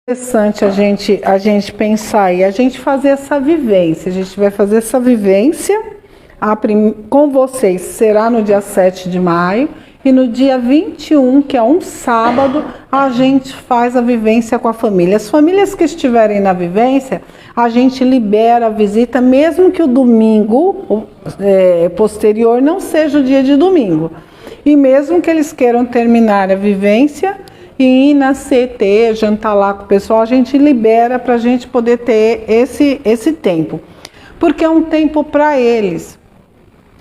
Interessante a gente pensar e a gente fazer essa vivência. A gente vai fazer essa vivência com vocês, será no dia 7 de maio, e no dia 21, que é um sábado, a gente faz a vivência com a família. As famílias que estiverem na vivência, a gente libera a visita, mesmo que o domingo posterior não seja o dia de domingo. E mesmo que eles queiram terminar a vivência e ir na CT, jantar lá com o pessoal, a gente libera para a gente poder ter esse tempo. Porque é um tempo para eles.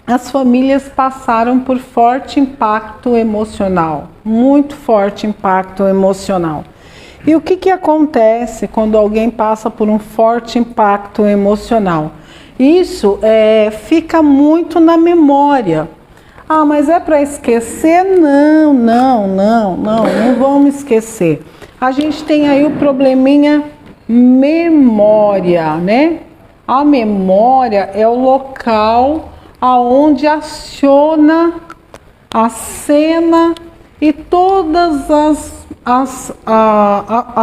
As famílias passaram por forte impacto emocional, muito forte impacto emocional. E o que acontece quando alguém passa por um forte impacto emocional? Isso fica muito na memória. Ah, mas é para esquecer? Não vamos esquecer. A gente tem aí o probleminha memória, né? A memória é o local aonde aciona a cena e todas as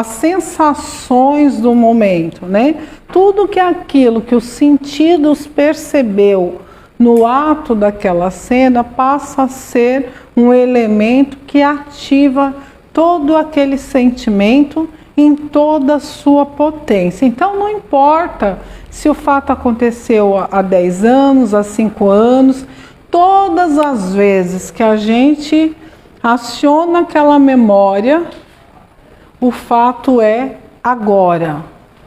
sensações do momento, né? Tudo aquilo que os sentidos percebeu no ato daquela cena passa a ser um elemento que ativa todo aquele sentimento em toda a sua potência. Então não importa se o fato aconteceu há 10 anos, há 5 anos, todas as vezes que a gente aciona aquela memória, o fato é agora.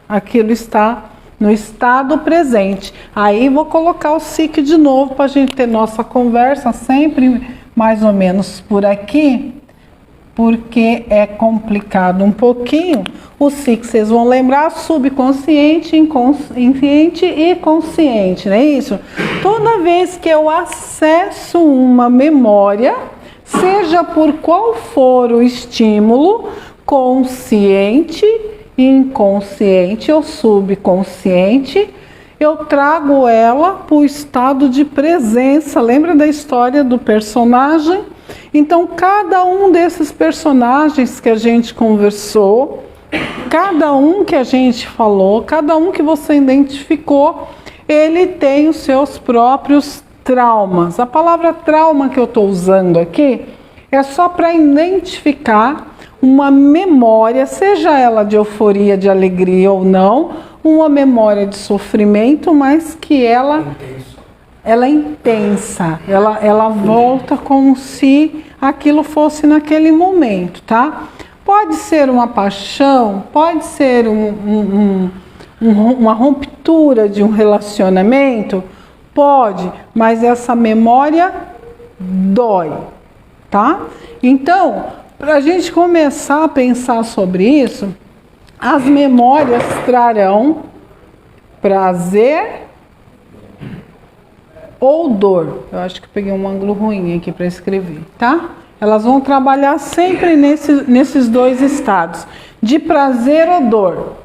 Aquilo está no estado presente. Aí vou colocar o SIC de novo para a gente ter nossa conversa sempre mais ou menos por aqui, porque é complicado um pouquinho. O SIC, vocês vão lembrar, subconsciente, inconsciente e consciente, não é isso? Toda vez que eu acesso uma memória, seja por qual for o estímulo, consciente, inconsciente ou subconsciente, eu trago ela para o estado de presença. Lembra da história do personagem? Então, cada um desses personagens que a gente conversou, cada um que a gente falou, cada um que você identificou, ele tem os seus próprios traumas. A palavra trauma que eu estou usando aqui é só para identificar uma memória, seja ela de euforia, de alegria ou não, uma memória de sofrimento, mas que ela é intensa, ela volta como se aquilo fosse naquele momento, tá? Pode ser uma paixão, pode ser uma ruptura de um relacionamento, pode, mas essa memória dói, tá? Então, para a gente começar a pensar sobre isso, as memórias trarão prazer ou dor. Eu acho que peguei um ângulo ruim aqui para escrever, tá? Elas vão trabalhar sempre nesses dois estados, de prazer ou dor.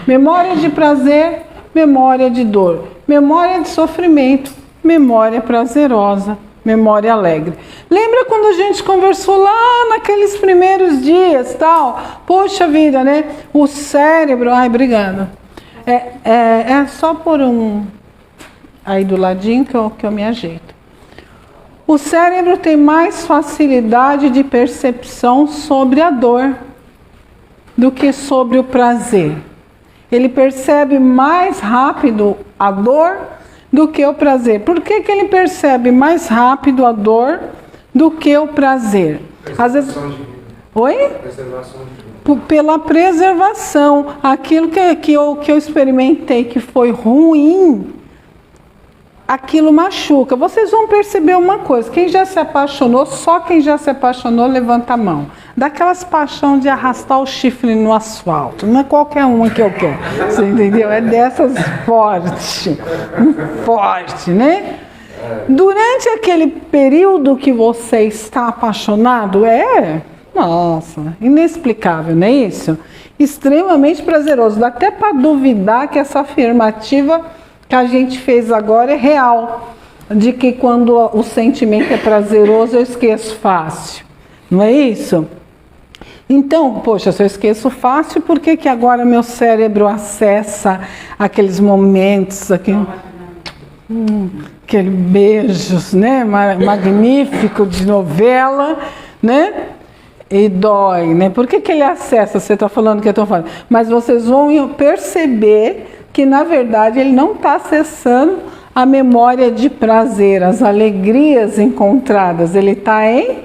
Memória de prazer, memória de dor. Memória de sofrimento, memória prazerosa, memória alegre. Lembra quando a gente conversou lá naqueles primeiros dias, tal? Poxa vida, né? O cérebro... Ai, obrigada. É só por aí do ladinho que eu me ajeito. O cérebro tem mais facilidade de percepção sobre a dor do que sobre o prazer. Ele percebe mais rápido a dor do que o prazer. Por que ele percebe mais rápido a dor do que o prazer? Às vezes... Oi? Preservação de vida. Pela preservação. Aquilo que eu experimentei que foi ruim, aquilo machuca. Vocês vão perceber uma coisa, quem já se apaixonou, só quem já se apaixonou levanta a mão. Daquelas paixão de arrastar o chifre no asfalto, não é qualquer uma que eu quero, você entendeu? É dessas forte, né? Durante aquele período que você está apaixonado, nossa, inexplicável, não é isso? Extremamente prazeroso, dá até para duvidar que essa afirmativa que a gente fez agora é real, de que quando o sentimento é prazeroso eu esqueço fácil, não é isso? Então, poxa, se eu esqueço fácil, por que que agora meu cérebro acessa aqueles momentos, aquele beijos, né, magnífico de novela, né, e dói, né? Por que que ele acessa? Você está falando que eu estou falando, mas vocês vão perceber que na verdade ele não está acessando a memória de prazer, as alegrias encontradas, ele está em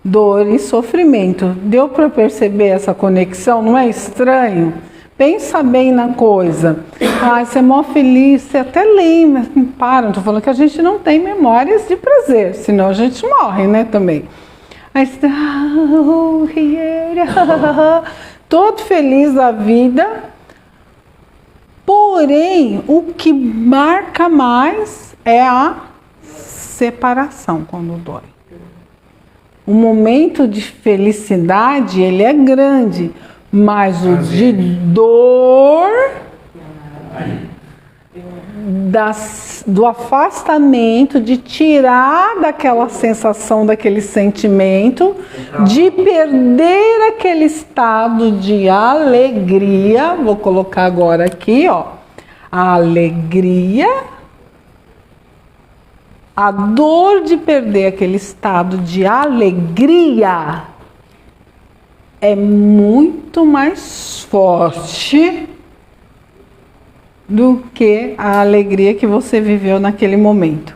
dor e sofrimento. Deu para perceber essa conexão? Não é estranho? Pensa bem na coisa. Ah, você é mó feliz, você até lembra. Para, não estou falando que a gente não tem memórias de prazer, senão a gente morre, né, também. Aí você todo feliz da vida. Porém, o que marca mais é a separação quando dói. O momento de felicidade, ele é grande, mas o de dor, do afastamento, de tirar daquela sensação, daquele sentimento, de perder aquele estado de alegria, vou colocar agora aqui, ó, a alegria, a dor de perder aquele estado de alegria é muito mais forte do que a alegria que você viveu naquele momento.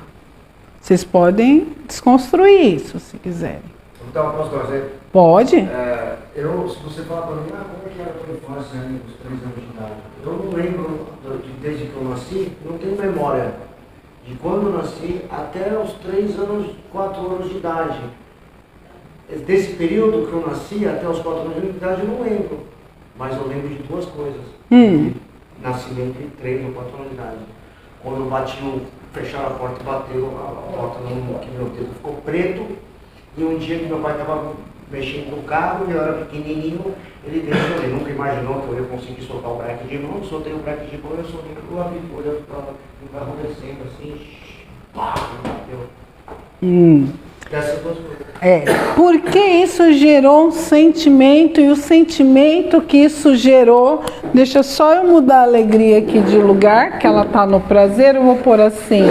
Vocês podem desconstruir isso, se quiserem. Então, posso fazer? Pode. Se você falar para mim, como é que era a tua infância, né, os 3 anos de idade? Eu não lembro, desde que eu nasci, não tenho memória de quando eu nasci até os 3 anos, 4 anos de idade. Desse período que eu nasci até os 4 anos de idade, eu não lembro. Mas eu lembro de 2 coisas. Nascimento de 3 ou 4 anos de idade. Quando eu bati, fecharam a porta e bateu, a porta que meu dedo ficou preto. E um dia que meu pai estava mexendo no carro, e eu era pequenininho, ele deixou, ele nunca imaginou que eu ia conseguir soltar o breque de mão, soltei o breque de mão, eu soltei o abri, olhando para o carro descendo assim, pá, bateu. Dessas 2 coisas. Porque isso gerou um sentimento, e o sentimento que isso gerou, deixa só eu mudar a alegria aqui de lugar, que ela tá no prazer, eu vou pôr assim,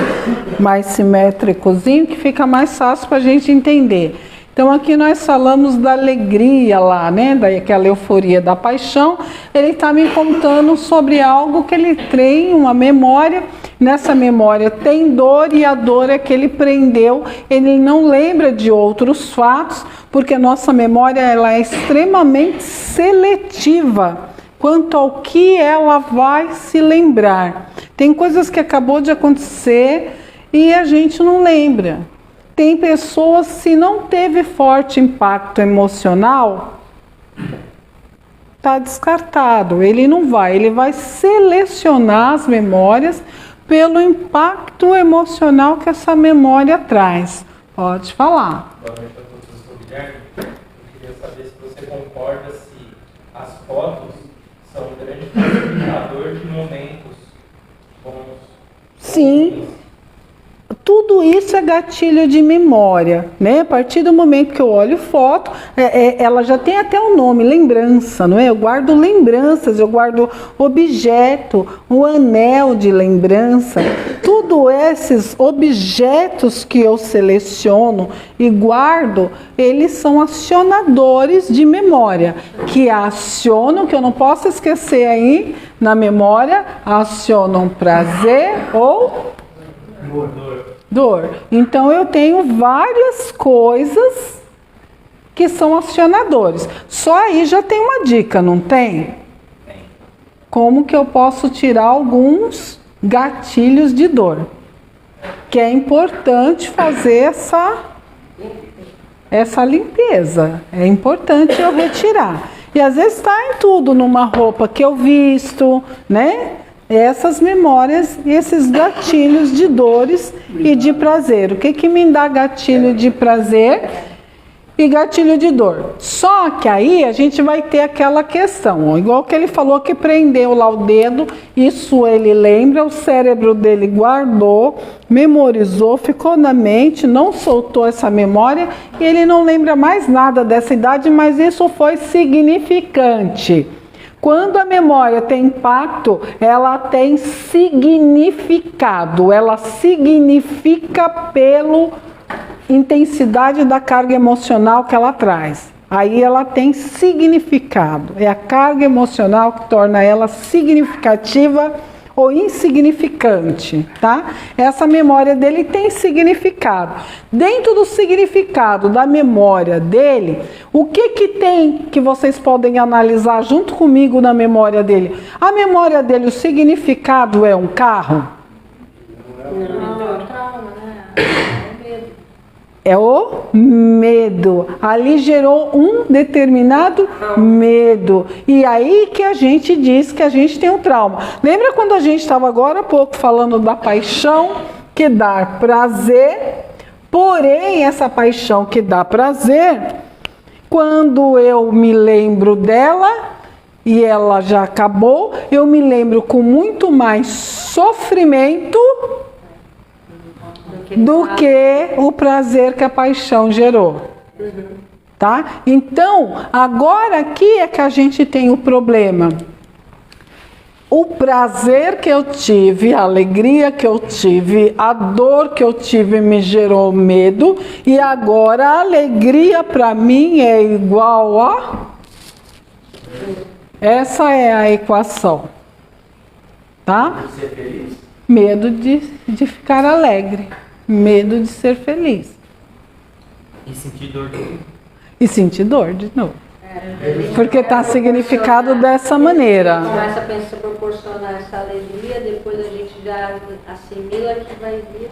mais simétricozinho, que fica mais fácil para a gente entender. Então aqui nós falamos da alegria lá, né, daquela euforia da paixão. Ele está me contando sobre algo que ele tem, uma memória. Nessa memória tem dor, e a dor é que ele prendeu. Ele não lembra de outros fatos, porque nossa memória ela é extremamente seletiva quanto ao que ela vai se lembrar. Tem coisas que acabou de acontecer e a gente não lembra. Tem pessoas, se não teve forte impacto emocional, está descartado. Ele não vai, ele vai selecionar as memórias pelo impacto emocional que essa memória traz. Pode falar. Boa noite a todos, eu sou o Guilherme. Eu queria saber se você concorda se as fotos são um grande facilitador de momentos bons. Sim. Tudo isso é gatilho de memória, né? A partir do momento que eu olho foto, ela já tem até um nome, lembrança, não é? Eu guardo lembranças, eu guardo objeto, o anel de lembrança. Tudo esses objetos que eu seleciono e guardo, eles são acionadores de memória, que acionam, que eu não posso esquecer aí na memória, acionam prazer ou dor. Então eu tenho várias coisas que são acionadores. Só aí já tem uma dica, não tem? Como que eu posso tirar alguns gatilhos de dor? Que é importante fazer essa limpeza. É importante eu retirar. E às vezes está em tudo, numa roupa que eu visto, né? Essas memórias e esses gatilhos de dores e de prazer. O que me dá gatilho de prazer? e gatilho de dor. Só que aí a gente vai ter aquela questão, ó, igual que ele falou que prendeu lá o dedo, isso ele lembra, o cérebro dele guardou, memorizou, ficou na mente, não soltou essa memória e ele não lembra mais nada dessa idade, mas isso foi significante. Quando a memória tem impacto, ela tem significado, ela significa pela intensidade da carga emocional que ela traz. Aí ela tem significado, é a carga emocional que torna ela significativa ou insignificante, tá? Essa memória dele tem significado. Dentro do significado da memória dele, o que tem que vocês podem analisar junto comigo na memória dele? A memória dele, o significado é um carro? Não, trauma, né? É o medo. Ali gerou um determinado medo. E aí que a gente diz que a gente tem um trauma. Lembra quando a gente estava agora há pouco falando da paixão que dá prazer? Porém, essa paixão que dá prazer, quando eu me lembro dela e ela já acabou, eu me lembro com muito mais sofrimento do que o prazer que a paixão gerou. Tá? Então, agora aqui é que a gente tem o problema. O prazer que eu tive, a alegria que eu tive, a dor que eu tive me gerou medo, e agora a alegria para mim é igual a... Essa é a equação. Tá? Ser feliz? Medo de ficar alegre. Medo de ser feliz. E sentir dor de novo. E sentir dor de novo. Porque está significado dessa maneira. Começa a pensar, proporcionar essa alegria, depois a gente já assimila que vai vir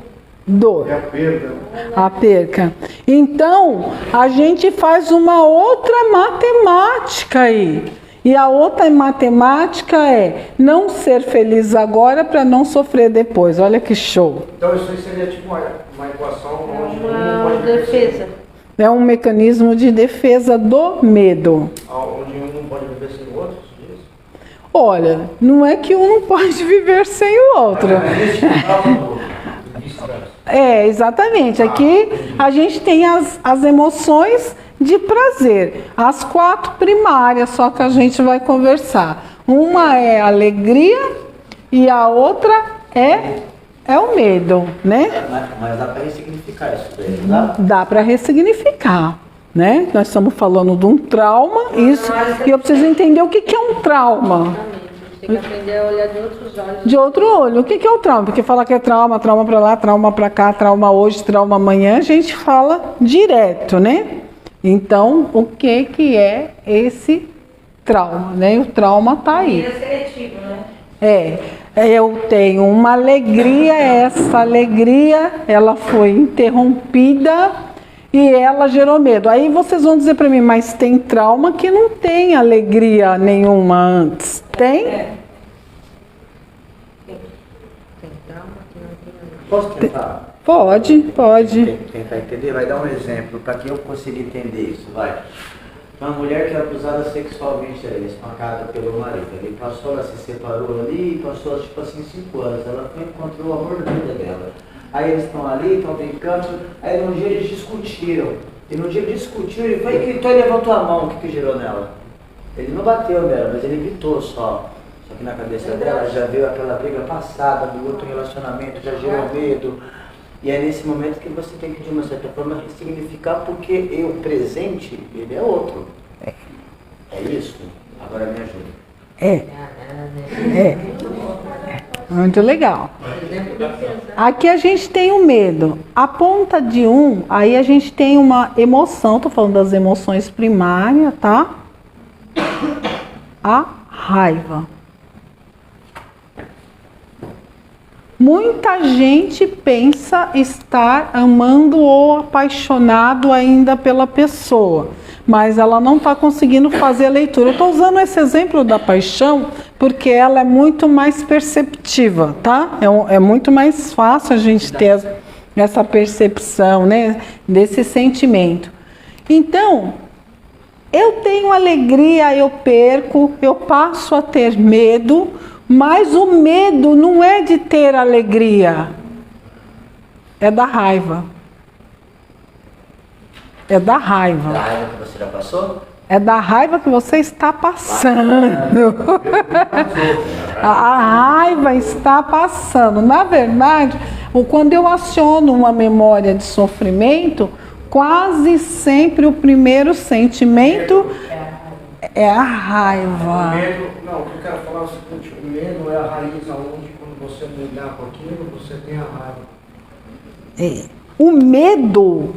Dor. É a perda. A perca. Então, a gente faz uma outra matemática aí. E a outra matemática é não ser feliz agora para não sofrer depois. Olha que show. Então isso aí seria tipo uma equação onde um não uma pode viver defesa. É um mecanismo de defesa do medo. onde um não pode viver sem o outro? Isso. Olha, não é que um não pode viver sem o outro. É, exatamente. Aqui a gente tem as emoções de prazer. As 4 primárias, só que a gente vai conversar. Uma é a alegria e a outra é o medo, né? Mas dá para ressignificar isso daí, não dá? Dá para ressignificar, né? Nós estamos falando de um trauma, isso, e eu preciso entender o que é um trauma. Tem que aprender a olhar de outros olhos. De outro olho, o que é o trauma? Porque falar que é trauma, trauma para lá, trauma para cá, trauma hoje, trauma amanhã, a gente fala direto, né? Então, o que é esse trauma, né? O trauma tá aí. É seletivo, né? Eu tenho uma alegria, essa alegria, ela foi interrompida e ela gerou medo. Aí vocês vão dizer para mim, mas tem trauma que não tem alegria nenhuma antes. Tem? Tem trauma que não tem alegria. Posso tentar? Pode. Tentar entender? Vai dar um exemplo para que eu consiga entender isso, vai. Uma mulher que é abusada sexualmente, ela é espancada pelo marido. Ele passou, ela se separou ali, passou tipo assim 5 anos. Ela foi, encontrou o amor da vida dela. Aí eles estão ali, estão brincando. Aí num dia eles discutiram. E no dia eles discutiram, ele foi e gritou e levantou a mão. O que gerou nela? Ele não bateu nela, mas ele gritou só. Só que na cabeça dela já veio aquela briga passada do outro relacionamento, já gerou medo. E é nesse momento que você tem que, de uma certa forma, ressignificar, porque o presente, ele é outro. É isso? Agora me ajuda. Muito legal. Aqui a gente tem o medo. A ponta de aí a gente tem uma emoção, tô falando das emoções primárias, tá? A raiva. Muita gente pensa estar amando ou apaixonado ainda pela pessoa, mas ela não está conseguindo fazer a leitura. Eu estou usando esse exemplo da paixão porque ela é muito mais perceptiva, tá? É muito mais fácil a gente ter essa percepção, né, desse sentimento. Então, eu tenho alegria, eu perco, eu passo a ter medo, mas o medo não é de ter alegria, é da raiva. É da raiva. Da raiva que você já passou? É da raiva que você está passando. A raiva está passando. Na verdade, quando eu aciono uma memória de sofrimento, quase sempre o primeiro sentimento é a raiva. O medo, não, o que eu quero falar é o seguinte, o medo é a raiz aonde quando você lidar com aquilo, você tem a raiva. O medo...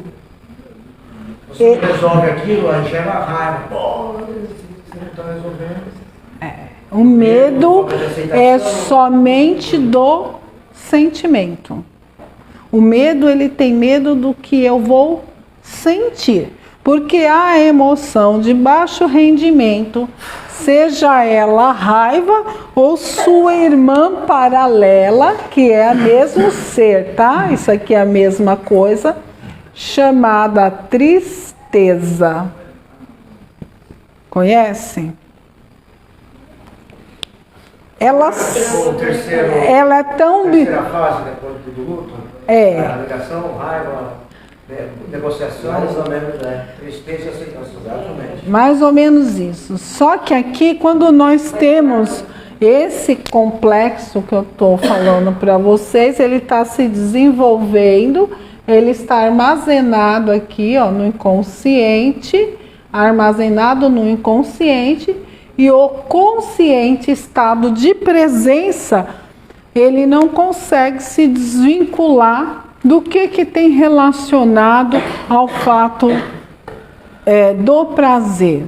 Você resolve aquilo, aí gera raiva. Pô, você não está resolvendo. O medo é somente do sentimento. O medo, ele tem medo do que eu vou sentir. Porque a emoção de baixo rendimento, seja ela raiva ou sua irmã paralela, que é o mesmo ser, tá? Isso aqui é a mesma coisa, chamada tristeza. Conhecem? Ela é tão... Terceira fase depois do luto? A ligação, raiva, negociação, Mais ou menos, tristeza e aceitação. Exatamente. Mais ou menos isso. Só que aqui, quando nós temos esse complexo que eu estou falando para vocês, ele está se desenvolvendo, ele está armazenado aqui, ó, no inconsciente, e o consciente, estado de presença, ele não consegue se desvincular do que tem relacionado ao fato do prazer.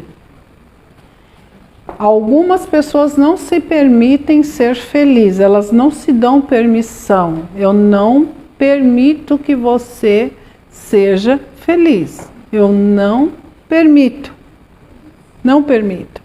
Algumas pessoas não se permitem ser felizes, elas não se dão permissão. Eu não permito que você seja feliz. Eu não permito. Não permito.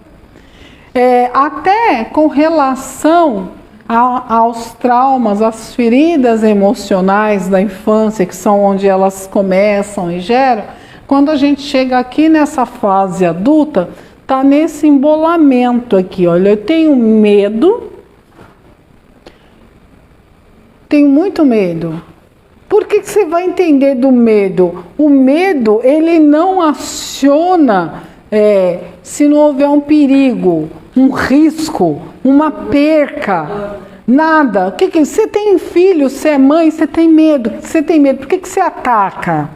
Até com relação aos traumas, às feridas emocionais da infância, que são onde elas começam e geram, quando a gente chega aqui nessa fase adulta, tá nesse embolamento aqui, olha, eu tenho medo, tenho muito medo. Por que você vai entender do medo? O medo, ele não aciona se não houver um perigo, um risco, uma perca, nada. Você tem filho, você é mãe, você tem medo. Você tem medo, por que você ataca?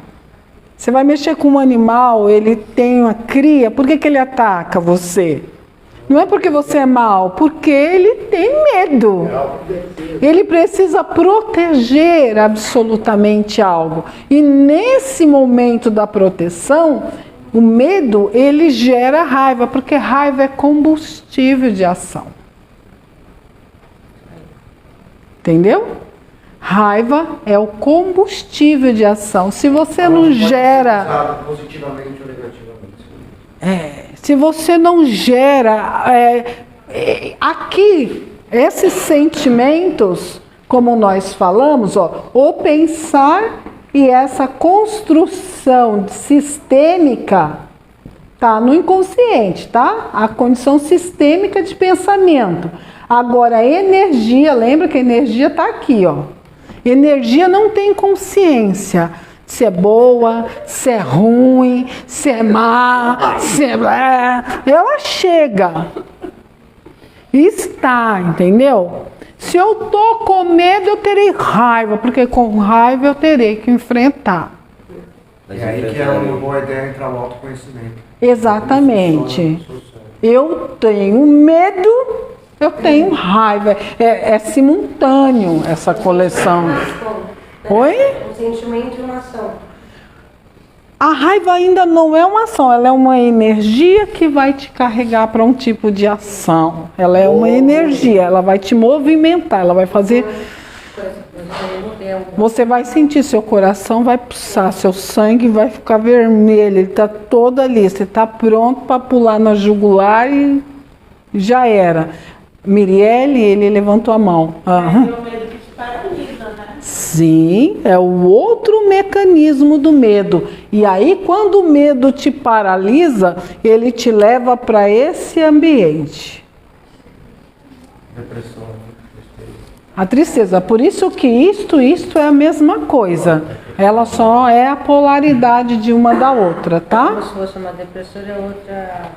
Você vai mexer com um animal, ele tem uma cria, por que ele ataca você? Não é porque você é mau, porque ele tem medo. Ele precisa proteger absolutamente algo. E nesse momento da proteção, o medo, ele gera raiva, porque raiva é combustível de ação. Entendeu? Raiva é o combustível de ação. Se você não gera... Positivamente ou negativamente. Se você não gera... aqui, esses sentimentos, como nós falamos, ó, o pensar e essa construção sistêmica tá no inconsciente, tá? A condição sistêmica de pensamento. Agora, a energia, lembra que a energia tá aqui, ó. Energia não tem consciência. Se é boa, se é ruim, se é má, se é... Ela chega. Está, entendeu? Se eu tô com medo, eu terei raiva, porque com raiva eu terei que enfrentar. E aí que é uma boa ideia entrar no autoconhecimento. Exatamente. Eu tenho medo, eu tenho raiva. É simultâneo essa coleção. Oi? Um sentimento e uma ação. A raiva ainda não é uma ação, ela é uma energia que vai te carregar para um tipo de ação. Ela é uma energia, ela vai te movimentar, ela vai fazer... Você vai sentir, seu coração vai pulsar, seu sangue vai ficar vermelho, ele está todo ali, você está pronto para pular na jugular e já era. Mirielle, ele levantou a mão. É o medo que te paralisa, né? Sim, é o outro mecanismo do medo. E aí, quando o medo te paralisa, ele te leva para esse ambiente. Depressão, A tristeza. Por isso que isto é a mesma coisa. Ela só é a polaridade de uma da outra, tá? Como se fosse uma depressora e outra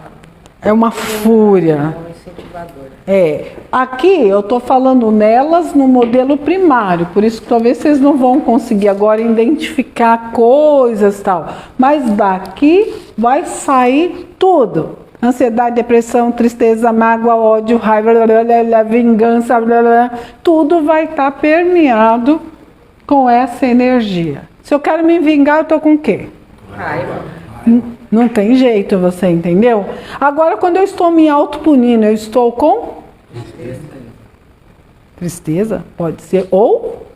É uma fúria. uma incentivadora. É. Aqui eu tô falando nelas no modelo primário, por isso que talvez vocês não vão conseguir agora identificar coisas e tal. Mas daqui vai sair tudo. Ansiedade, depressão, tristeza, mágoa, ódio, raiva, vingança, tudo vai estar permeado com essa energia. Se eu quero me vingar, eu estou com o quê? Raiva. Não tem jeito, você entendeu? Agora, quando eu estou me autopunindo, eu estou com? Tristeza, pode ser, ou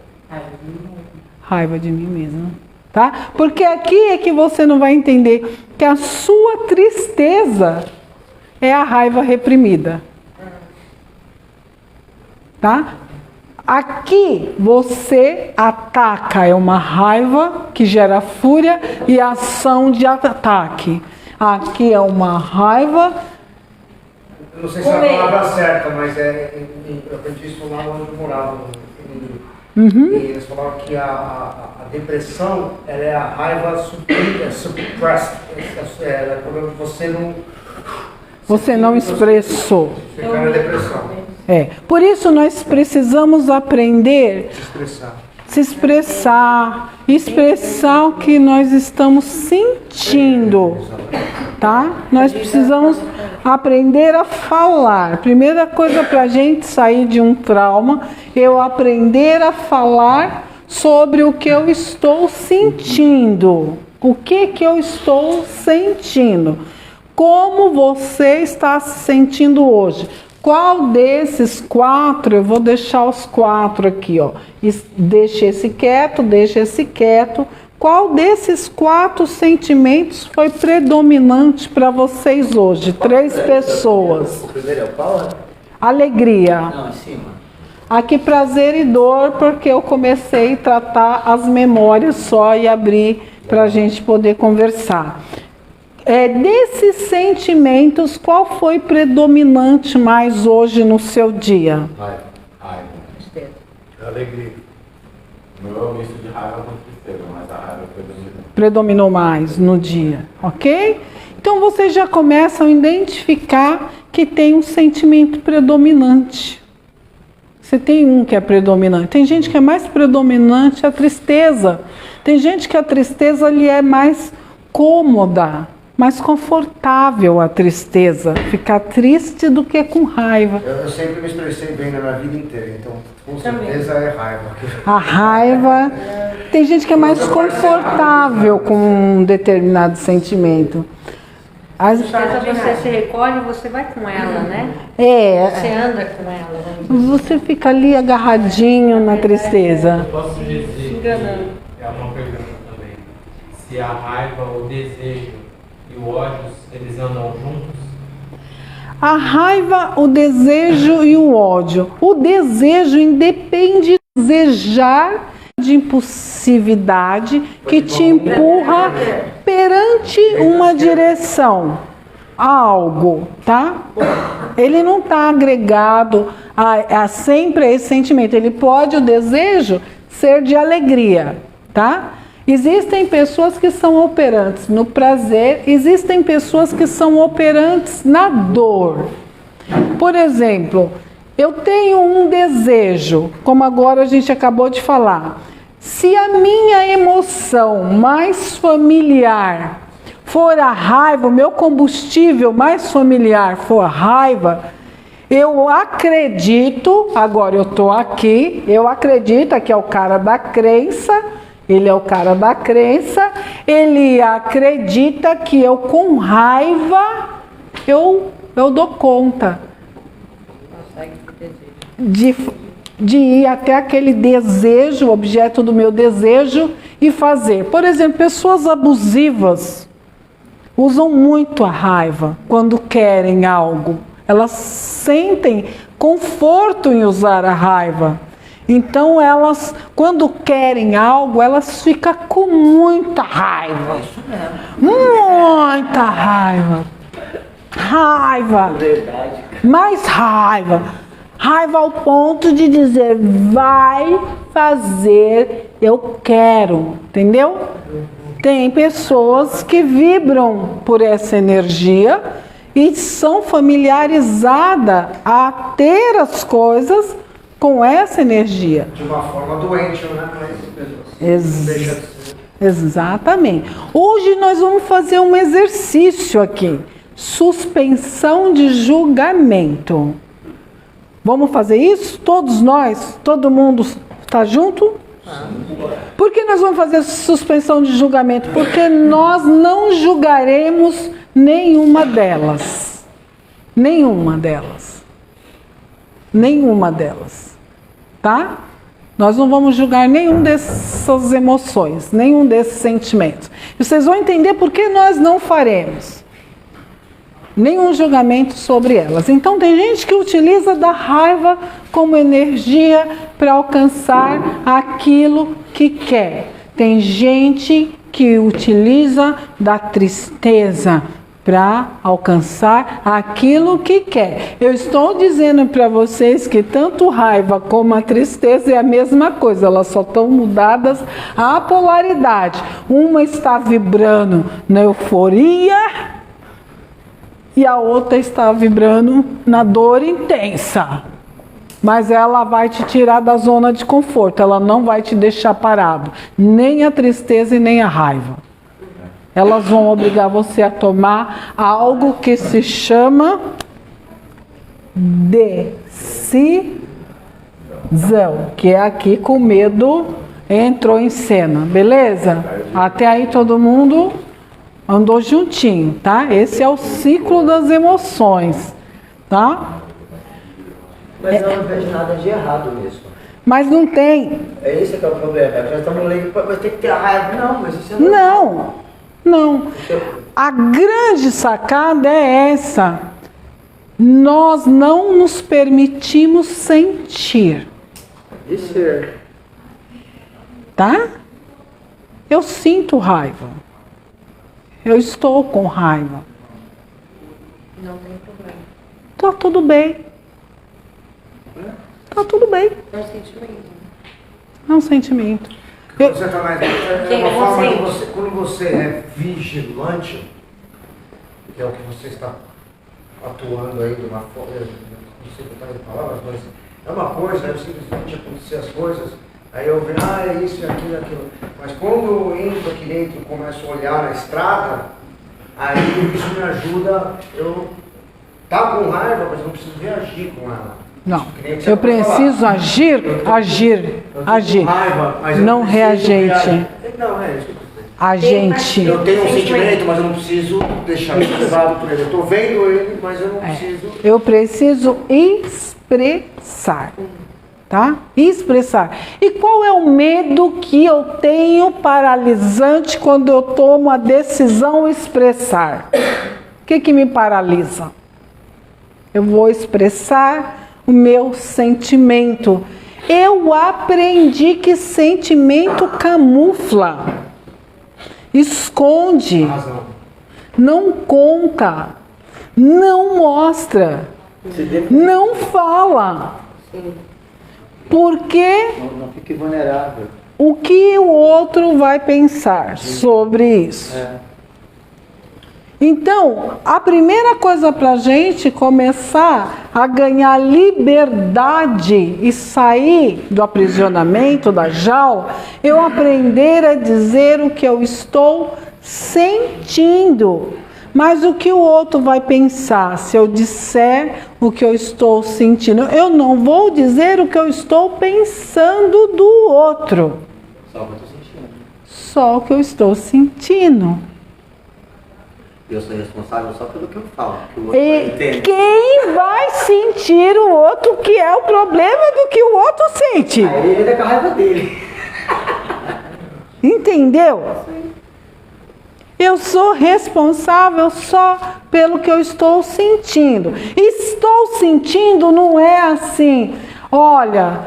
raiva de mim mesma. Tá? Porque aqui é que você não vai entender que a sua tristeza é a raiva reprimida. Tá? Aqui você ataca, é uma raiva que gera fúria e ação de ataque. Aqui é uma raiva. Eu não sei se é a palavra certa, mas eu aprendi isso lá onde eu morava. E eles falavam que a depressão ela é a raiva suppressed. É quando você não expressou. Ficar na depressão. É. Por isso nós precisamos aprender se expressar o que nós estamos sentindo, tá? Nós precisamos aprender a falar. Primeira coisa para a gente sair de um trauma, eu aprender a falar sobre o que eu estou sentindo. O que eu estou sentindo? Como você está se sentindo hoje? Qual desses 4, eu vou deixar os 4 aqui, ó. Deixa esse quieto. Qual desses 4 sentimentos foi predominante para vocês hoje? 3 pessoas. O primeiro é o qual? Alegria. Não, em cima. Aqui prazer e dor, porque eu comecei a tratar as memórias só e abrir para a gente poder conversar. Desses sentimentos, qual foi predominante mais hoje no seu dia? Raiva. Tristeza. Alegria. Não é um misto de raiva com tristeza, mas a raiva Predominou mais no dia, ok? Então vocês já começam a identificar que tem um sentimento predominante. Você tem um que é predominante. Tem gente que é mais predominante a tristeza. Tem gente que a tristeza lhe é mais cômoda, mais confortável a tristeza, ficar triste do que com raiva. Eu sempre me expressei bem na minha vida inteira, então com certeza é raiva. A raiva, tem gente que é mais confortável com um determinado sentimento. Às vezes você se recolhe e você vai com ela, né? Você anda com ela. Você fica ali agarradinho na tristeza. Eu posso dizer que Enganando. é uma pergunta também. Se a raiva, o desejo e o ódio, eles andam juntos? A raiva, o desejo e o ódio. O desejo independe de desejar, de impulsividade que te empurra perante uma direção, a algo, tá? Ele não está agregado a sempre esse sentimento. Ele pode, o desejo, ser de alegria, tá? Existem pessoas que são operantes no prazer, existem pessoas que são operantes na dor. Por exemplo, eu tenho um desejo, como agora a gente acabou de falar. Se a minha emoção mais familiar for a raiva, o meu combustível mais familiar for a raiva, eu acredito, agora eu estou aqui, eu acredito, aqui é o cara da crença, ele é o cara da crença, ele acredita que eu com raiva, eu dou conta de ir até aquele desejo, objeto do meu desejo e fazer. Por exemplo, pessoas abusivas usam muito a raiva quando querem algo. Elas sentem conforto em usar a raiva. Então elas, quando querem algo, elas ficam com muita raiva. Isso mesmo. Muita raiva. Raiva. Verdade. Mais raiva. Raiva ao ponto de dizer, vai fazer, eu quero. Entendeu? Tem pessoas que vibram por essa energia e são familiarizadas a ter as coisas com essa energia. De uma forma doente, né? Mas não deixa de ser. Exatamente. Hoje nós vamos fazer um exercício aqui. Suspensão de julgamento. Vamos fazer isso? Todos nós? Todo mundo está junto? Por que nós vamos fazer suspensão de julgamento? Porque nós não julgaremos nenhuma delas. Nenhuma delas. Nenhuma delas. Tá? Nós não vamos julgar nenhum dessas emoções, nenhum desses sentimentos. E vocês vão entender por que nós não faremos nenhum julgamento sobre elas. Então tem gente que utiliza da raiva como energia para alcançar aquilo que quer. Tem gente que utiliza da tristeza para alcançar aquilo que quer. Eu estou dizendo para vocês que tanto raiva como a tristeza é a mesma coisa, elas só estão mudadas a polaridade. Uma está vibrando na euforia e a outra está vibrando na dor intensa. Mas ela vai te tirar da zona de conforto, ela não vai te deixar parado, nem a tristeza e nem a raiva. Elas vão obrigar você a tomar algo que se chama decisão, que é aqui com medo entrou em cena, beleza? Até aí todo mundo andou juntinho, tá? Esse é o ciclo das emoções, tá? Mas eu não vejo nada de errado nisso. Mas não tem. É esse que é o problema. Já estamos lendo, mas tem que ter raiva. Não, mas isso é Não. A grande sacada é essa. Nós não nos permitimos sentir. E ser. Tá? Eu sinto raiva. Eu estou com raiva. Não tem problema. Tá tudo bem. Tá tudo bem. É um sentimento. É um sentimento. Você tá mais, é uma forma de você, quando você é vigilante, que é o que você está atuando aí de uma forma, não sei botar em palavras, mas é uma coisa, aí simplesmente acontecer as coisas, aí eu vejo, é isso, é aquilo. Mas quando eu entro aqui dentro e começo a olhar na estrada, aí isso me ajuda, eu tá com raiva, mas não preciso reagir com ela. Não, eu preciso agir. Raiva, mas não reagente. Não, é isso. Agente. Eu tenho um sentimento, mas eu não preciso deixar levado por ele. Eu estou vendo ele, mas eu não preciso. Eu preciso expressar. Tá? Expressar. E qual é o medo que eu tenho paralisante quando eu tomo a decisão expressar? O que me paralisa? Eu vou expressar o meu sentimento. Eu aprendi que sentimento camufla, esconde, não conta, não mostra, não fala. Porque Não fique vulnerável. O que o outro vai pensar sobre isso? Então, a primeira coisa para a gente começar a ganhar liberdade e sair do aprisionamento, da jaula, eu aprender a dizer o que eu estou sentindo. Mas o que o outro vai pensar se eu disser o que eu estou sentindo? Eu não vou dizer o que eu estou pensando do outro. Só o que eu estou sentindo. Só o que eu estou sentindo. Eu sou responsável só pelo que eu falo. Que o outro vai entender. Quem vai sentir o outro, que é o problema do que o outro sente? Aí ele é com a raiva dele. Entendeu? Eu sou responsável só pelo que eu estou sentindo. Estou sentindo não é assim, Olha,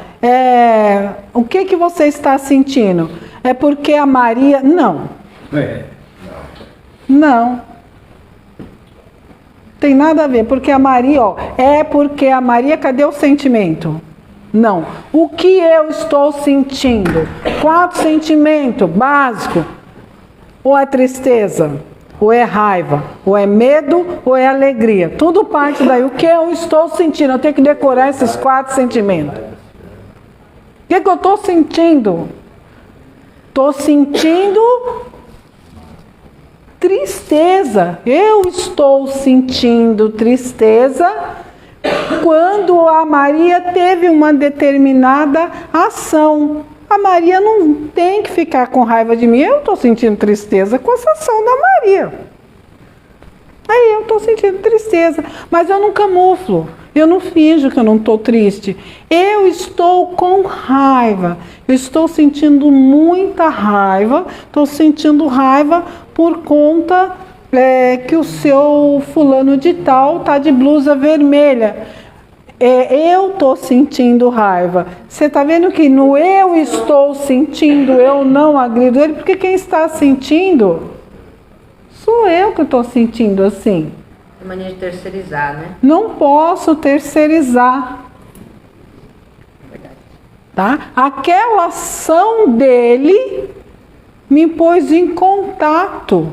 o que você está sentindo? É porque a Maria... Não. Não. Tem nada a ver, porque a Maria, é porque a Maria, cadê o sentimento? Não. O que eu estou sentindo? 4 sentimentos básicos. Ou é tristeza, ou é raiva, ou é medo, ou é alegria. Tudo parte daí. O que eu estou sentindo? Eu tenho que decorar esses 4 sentimentos. O que eu estou sentindo? Estou sentindo tristeza. Eu estou sentindo tristeza quando a Maria teve uma determinada ação. A Maria não tem que ficar com raiva de mim. Eu estou sentindo tristeza com essa ação da Maria. Aí eu estou sentindo tristeza. Mas eu não camuflo. Eu não finjo que eu não estou triste. Eu estou com raiva. Eu estou sentindo muita raiva. Estou sentindo raiva por conta que o seu fulano de tal está de blusa vermelha. Eu estou sentindo raiva. Você está vendo que no eu estou sentindo, eu não agrido ele, porque quem está sentindo sou eu que estou sentindo assim. É mania de terceirizar, né? Não posso terceirizar. Tá? Aquela ação dele me pôs em contato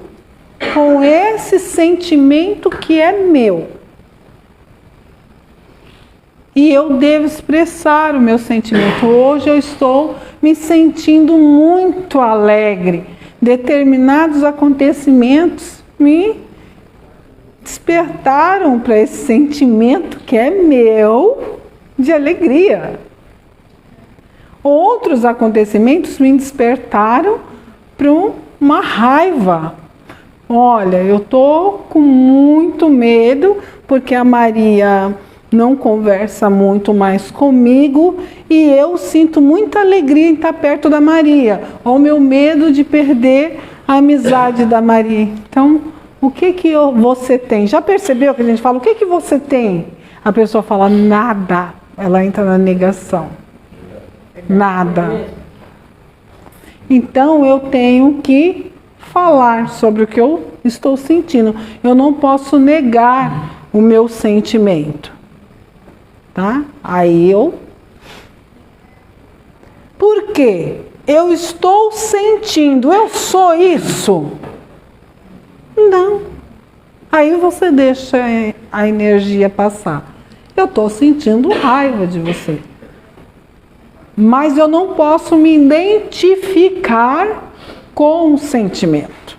com esse sentimento que é meu. E eu devo expressar o meu sentimento. Hoje eu estou me sentindo muito alegre. Determinados acontecimentos me despertaram para esse sentimento que é meu de alegria. Outros acontecimentos me despertaram para uma raiva. Olha, eu estou com muito medo porque a Maria não conversa muito mais comigo e eu sinto muita alegria em estar perto da Maria. Ou o meu medo de perder a amizade da Maria. Então, o que você tem? Já percebeu que a gente fala, o que você tem? A pessoa fala, nada. Ela entra na negação. Nada. Então, eu tenho que falar sobre o que eu estou sentindo. Eu não posso negar o meu sentimento. Tá? Aí por quê? Eu estou sentindo, eu sou isso? Não. Aí você deixa a energia passar. Eu estou sentindo raiva de você. Mas eu não posso me identificar com o sentimento.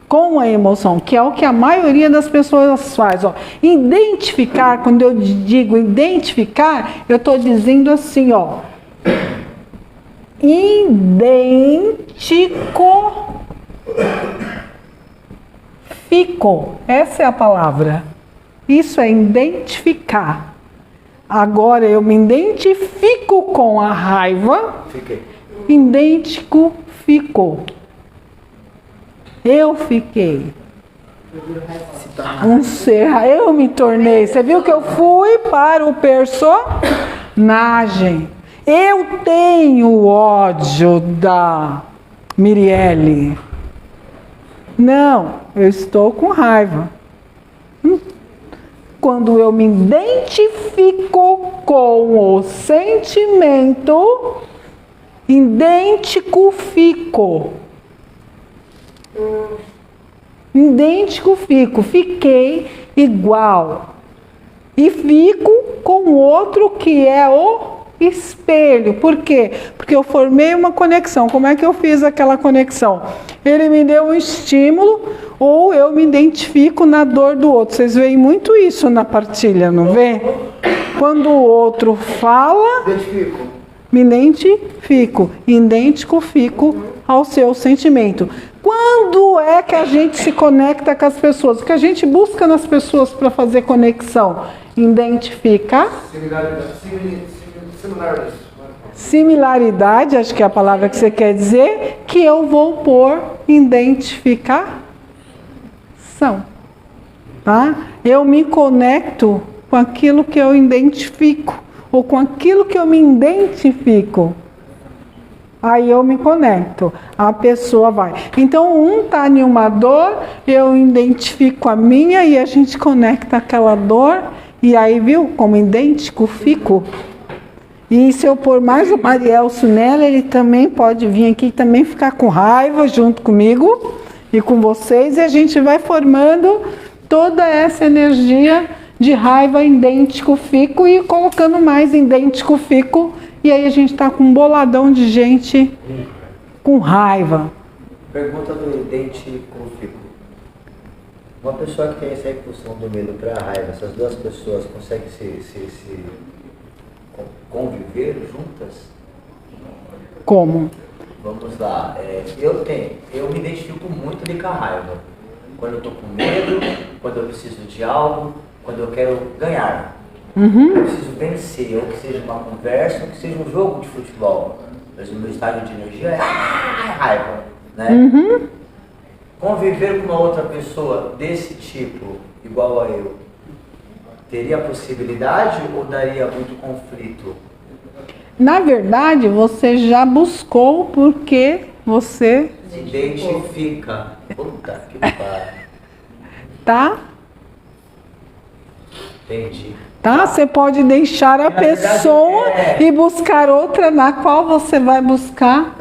Com a emoção, que é o que a maioria das pessoas faz. Identificar, quando eu digo identificar, eu estou dizendo assim, fico. Essa é a palavra. Isso é identificar. Agora eu me identifico com a raiva. Ficou. Eu fiquei um ser, eu me tornei. Você viu que eu fui para o personagem. Eu tenho ódio da Mirielle. Não, eu estou com raiva. Quando eu me identifico com o sentimento, idêntico fico. Fiquei igual. E fico com o outro que é o espelho. Por quê? Porque eu formei uma conexão. Como é que eu fiz aquela conexão? Ele me deu um estímulo ou eu me identifico na dor do outro. Vocês veem muito isso na partilha, não vê? Quando o outro fala, me identifico. Idêntico fico ao seu sentimento. Quando é que a gente se conecta com as pessoas? O que a gente busca nas pessoas para fazer conexão? Identificar. Similaridade, acho que é a palavra que você quer dizer, que eu vou pôr identificação. Tá? Eu me conecto com aquilo que eu identifico. ou com aquilo que eu me identifico. Aí eu me conecto, a pessoa vai. Então um tá em uma dor, eu identifico a minha e a gente conecta aquela dor. E aí, viu como idêntico fico? E se eu pôr mais o Marielso nela, ele também pode vir aqui e também ficar com raiva junto comigo e com vocês. E a gente vai formando toda essa energia de raiva, idêntico fico, e colocando mais idêntico fico. E aí a gente está com um boladão de gente com raiva. Pergunta do idêntico fico. Uma pessoa que tem essa impulsão do medo para a raiva, essas duas pessoas conseguem se conviver juntas? Como? Vamos lá. Eu me identifico muito com a raiva. Quando eu estou com medo, quando eu preciso de algo, quando eu quero ganhar. Eu preciso vencer, ou que seja uma conversa, ou que seja um jogo de futebol. Mas o meu estado de energia é raiva, né? Conviver com uma outra pessoa desse tipo, igual a eu, teria possibilidade ou daria muito conflito? Na verdade, você já buscou porque você Se identifica. Puta que pariu. tá? Entendi. Tá? Você pode deixar a pessoa e buscar outra na qual você vai buscar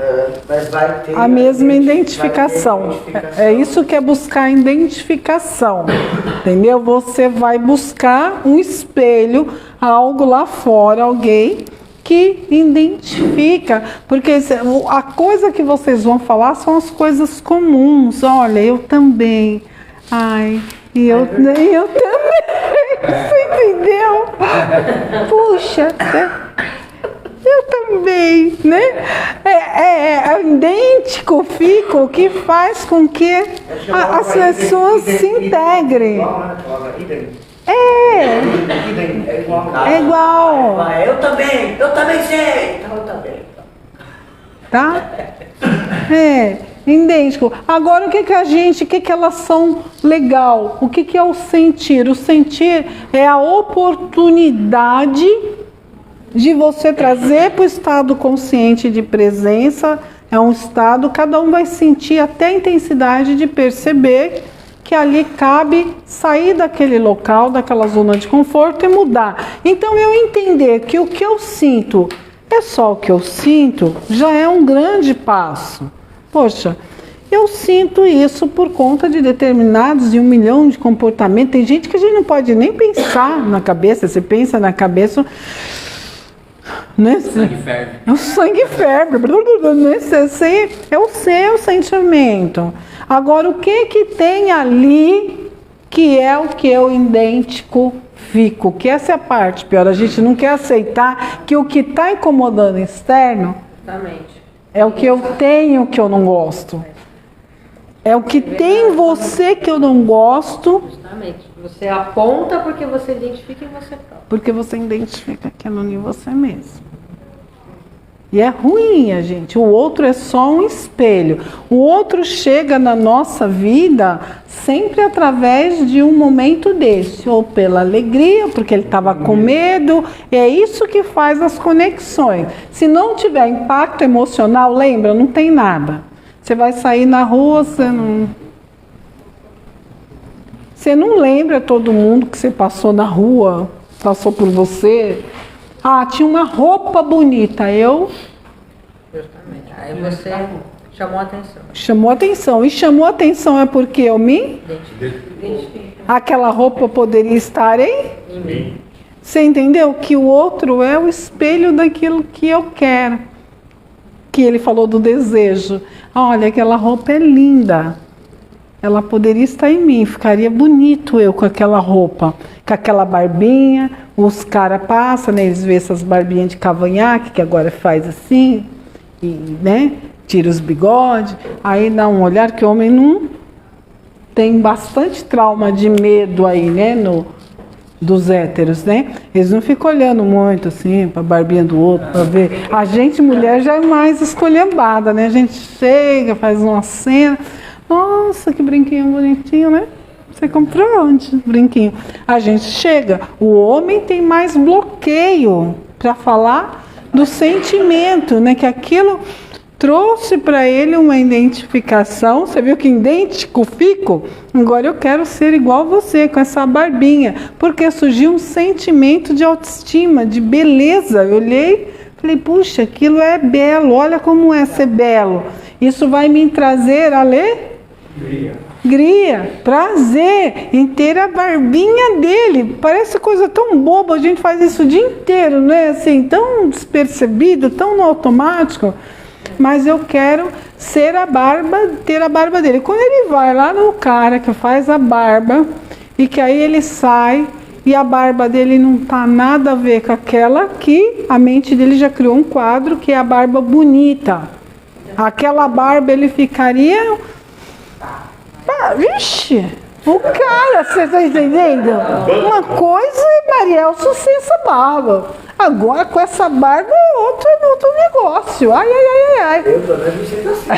Mas vai ter a mesma identificação. É isso que é buscar identificação. Entendeu? Você vai buscar um espelho, algo lá fora, alguém que identifica, porque a coisa que vocês vão falar são as coisas comuns. Olha, eu também. Ai, e eu também. Você entendeu? Puxa, eu também, né? É idêntico fico que faz com que as pessoas se integrem. É igual. Eu também sei. Então eu também. Tá? Idêntico. Agora, o que elas são legal? O que é o sentir? O sentir é a oportunidade de você trazer para o estado consciente de presença. É um estado, cada um vai sentir até a intensidade de perceber que ali cabe sair daquele local, daquela zona de conforto e mudar. Então, eu entender que o que eu sinto é só o que eu sinto, já é um grande passo. Poxa, eu sinto isso por conta de determinados e 1 milhão de comportamentos. Tem gente que a gente não pode nem pensar na cabeça. Você pensa na cabeça, né? O sangue ferve. O sangue ferve. Né? É o seu sentimento. Agora, o que tem ali que é o que eu identifico? Que essa é a parte pior. A gente não quer aceitar que o que está incomodando externo é o que eu tenho que eu não gosto. É o que tem em você que eu não gosto. Justamente. Você aponta porque você identifica em você próprio. Porque você identifica aquilo em você mesmo. E é ruim, gente. O outro é só um espelho. O outro chega na nossa vida sempre através de um momento desse. Ou pela alegria, porque ele estava com medo. É isso que faz as conexões. Se não tiver impacto emocional, lembra, não tem nada. Você vai sair na rua, você não lembra todo mundo que você passou na rua, passou por você. Ah, tinha uma roupa bonita. Justamente. Aí você chamou a atenção. Chamou a atenção. E chamou a atenção é porque eu me identifico. Aquela roupa poderia estar em mim. Você entendeu? Que o outro é o espelho daquilo que eu quero. Que ele falou do desejo. Olha, aquela roupa é linda. Ela poderia estar em mim, ficaria bonito eu com aquela roupa, com aquela barbinha. Os caras passam, né, eles veem essas barbinhas de cavanhaque, que agora faz assim, e, né, tira os bigodes. Aí dá um olhar que o homem não tem bastante trauma de medo aí, né, dos héteros, né? Eles não ficam olhando muito assim para a barbinha do outro para ver. A gente, mulher, já é mais esculhambada, né? A gente chega, faz uma cena. Nossa, que brinquinho bonitinho, né? Você comprou onde? Brinquinho. A gente chega. O homem tem mais bloqueio para falar do sentimento, né? Que aquilo trouxe para ele uma identificação. Você viu que idêntico fico? Agora eu quero ser igual a você, com essa barbinha. Porque surgiu um sentimento de autoestima, de beleza. Eu olhei, falei, puxa, aquilo é belo, olha como é ser belo. Isso vai me trazer alegria, prazer em ter a barbinha dele. Parece coisa tão boba, a gente faz isso o dia inteiro, não é assim, tão despercebido, tão no automático. Mas eu quero ter a barba dele. Quando ele vai lá no cara que faz a barba, e que aí ele sai, e a barba dele não tá nada a ver com aquela que a mente dele já criou um quadro, que é a barba bonita. Aquela barba ele ficaria... vixe, o cara, você tá entendendo? Uma coisa é Marielson sem essa barba. Agora com essa barba é outro negócio. Ai. Eu também me sinto assim.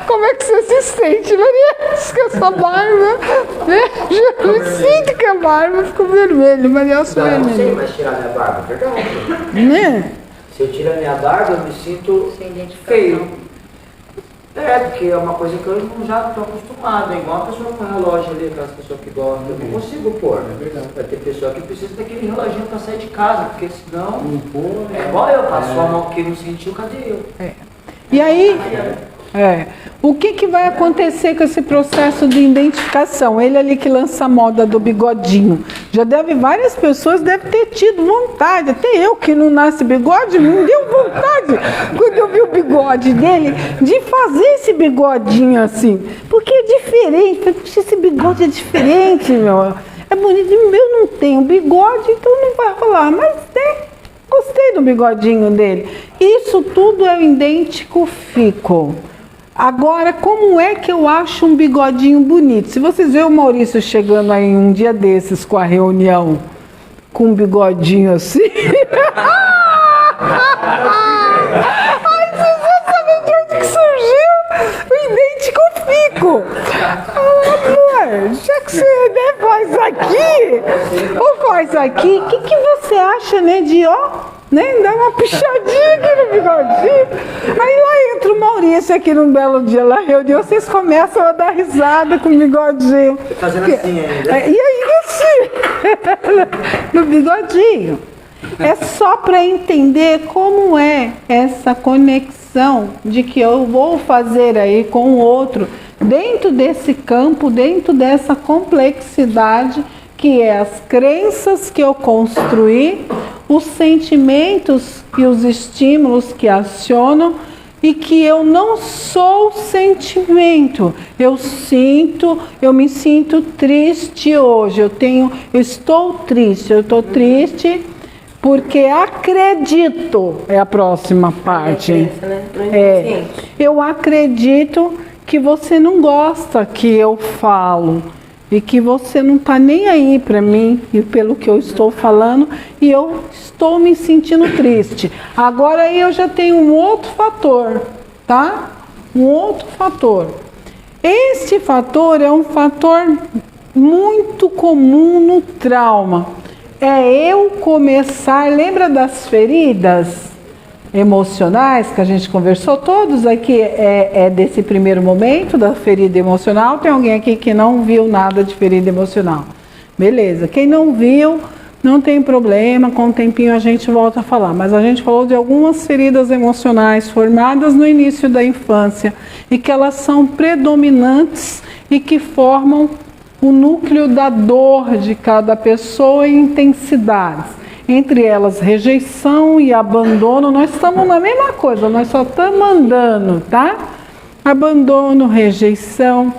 Como é que você se sente, Marielson, com essa barba? Eu me sinto que a barba ficou vermelha, Marielson Eu não sei vermelho. mais tirar minha barba, verdade. Né? Se eu tirar minha barba, eu me sinto feio. Porque é uma coisa que eu já estou acostumado, é igual a pessoa com relógio ali, aquelas pessoas que gostam, eu não consigo pôr. Vai ter pessoa que precisa daquele reloginho para sair de casa, porque senão é igual eu, passou a mão que não sentiu, cadê eu? E aí, o que vai acontecer com esse processo de identificação? Ele ali que lança a moda do bigodinho. Várias pessoas devem ter tido vontade, até eu que não nasce bigode, me deu vontade, quando eu vi o bigode dele, de fazer esse bigodinho assim. Porque é diferente, puxa, esse bigode é diferente, meu. É bonito, o meu não tem bigode, então não vai rolar, mas gostei do bigodinho dele. Isso tudo é identifico. Agora, como é que eu acho um bigodinho bonito? Se vocês verem o Maurício chegando aí um dia desses com a reunião, com um bigodinho assim... Ai, vocês vão saber de onde que surgiu o identifico. Amor, já que você faz aqui, ou faz aqui, o que você acha, né, de dar uma pichadinha aqui no bigodinho. Aí lá entra o Maurício aqui num belo dia, lá reunião, vocês começam a dar risada com o bigodinho. Fazendo assim ainda. E aí assim, no bigodinho. É só para entender como é essa conexão de que eu vou fazer aí com o outro, dentro desse campo, dentro dessa complexidade, que é as crenças que eu construí, os sentimentos e os estímulos que acionam, e que eu não sou sentimento. Eu me sinto triste hoje. Eu estou triste porque acredito, é a próxima parte. Eu acredito que você não gosta que eu falo. E que você não está nem aí para mim e pelo que eu estou falando, e eu estou me sentindo triste. Agora aí eu já tenho um outro fator, tá? Um outro fator. Este fator é um fator muito comum no trauma. É eu começar, lembra das feridas emocionais que a gente conversou? Todos aqui é desse primeiro momento da ferida emocional. Tem alguém aqui que não viu nada de ferida emocional? Beleza, quem não viu, não tem problema, com um tempinho a gente volta a falar, mas a gente falou de algumas feridas emocionais formadas no início da infância e que elas são predominantes e que formam o núcleo da dor de cada pessoa em intensidades. Entre elas, rejeição e abandono. Nós estamos na mesma coisa, nós só estamos andando, tá? Abandono, rejeição,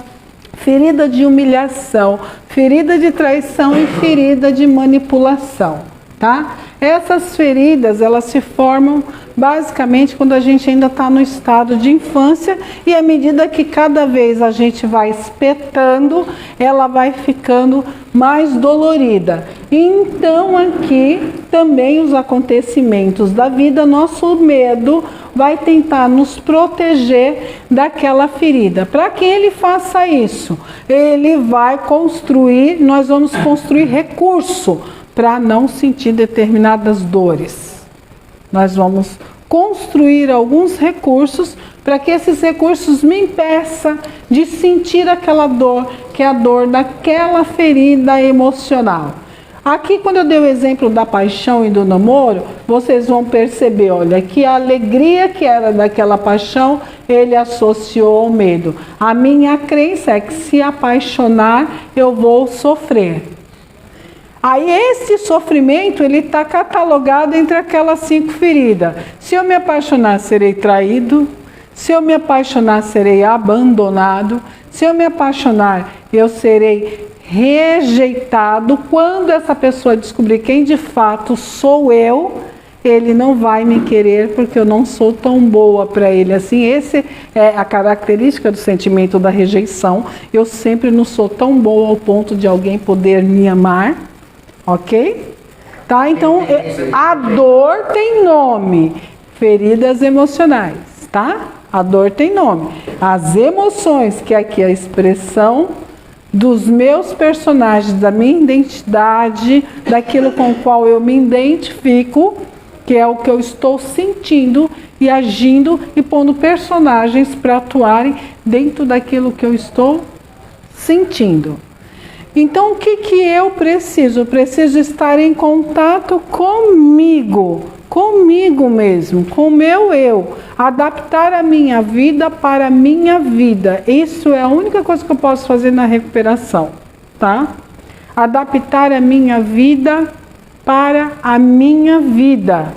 ferida de humilhação, ferida de traição e ferida de manipulação, tá? Essas feridas, elas se formam basicamente quando a gente ainda está no estado de infância, e à medida que cada vez a gente vai espetando, ela vai ficando mais dolorida. Então aqui também os acontecimentos da vida, nosso medo vai tentar nos proteger daquela ferida. Para que ele faça isso? Ele vai construir, nós vamos construir recurso para não sentir determinadas dores. Nós vamos construir alguns recursos para que esses recursos me impeçam de sentir aquela dor, que é a dor daquela ferida emocional. Aqui, quando eu dei o exemplo da paixão e do namoro, vocês vão perceber, olha, que a alegria que era daquela paixão, ele associou ao medo. A minha crença é que se apaixonar, eu vou sofrer. Aí esse sofrimento, ele está catalogado entre aquelas 5 feridas. Se eu me apaixonar, serei traído. Se eu me apaixonar, serei abandonado. Se eu me apaixonar, eu serei rejeitado. Quando essa pessoa descobrir quem de fato sou eu, ele não vai me querer porque eu não sou tão boa para ele assim. Essa é a característica do sentimento da rejeição. Eu sempre não sou tão boa ao ponto de alguém poder me amar, ok? Tá? Então, a dor tem nome, feridas emocionais, tá? A dor tem nome. As emoções, que aqui é a expressão dos meus personagens, da minha identidade, daquilo com o qual eu me identifico, que é o que eu estou sentindo e agindo e pondo personagens para atuarem dentro daquilo que eu estou sentindo. Então, o que eu preciso? Eu preciso estar em contato comigo mesmo, com o meu eu, adaptar a minha vida para a minha vida. Isso é a única coisa que eu posso fazer na recuperação, tá? Adaptar a minha vida para a minha vida.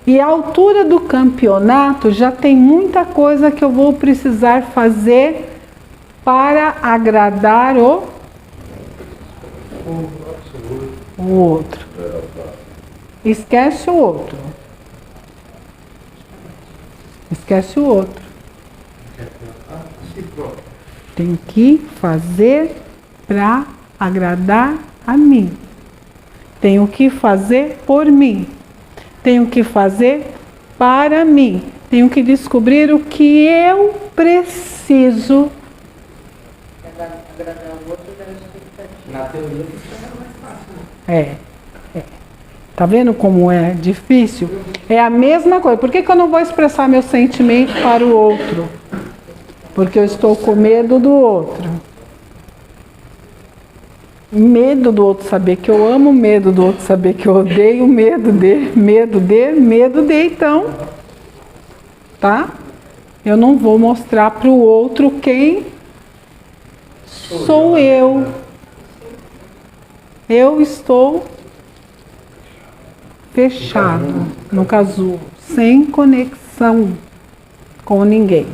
E a altura do campeonato já tem muita coisa que eu vou precisar fazer para agradar o outro. Esquece o outro. Esquece o outro. Tem que fazer para agradar a mim. Tenho que fazer por mim. Tenho que fazer para mim. Tenho que descobrir o que eu preciso. Agradar o outro da expectativa. Na teoria funciona mais fácil. É. Tá vendo como é difícil? É a mesma coisa. Por que eu não vou expressar meu sentimento para o outro? Porque eu estou com medo do outro. Medo do outro saber que eu amo, medo do outro saber que eu odeio, medo de, então, tá? Eu não vou mostrar para o outro quem sou eu. Eu estou fechado no casulo, sem conexão com ninguém.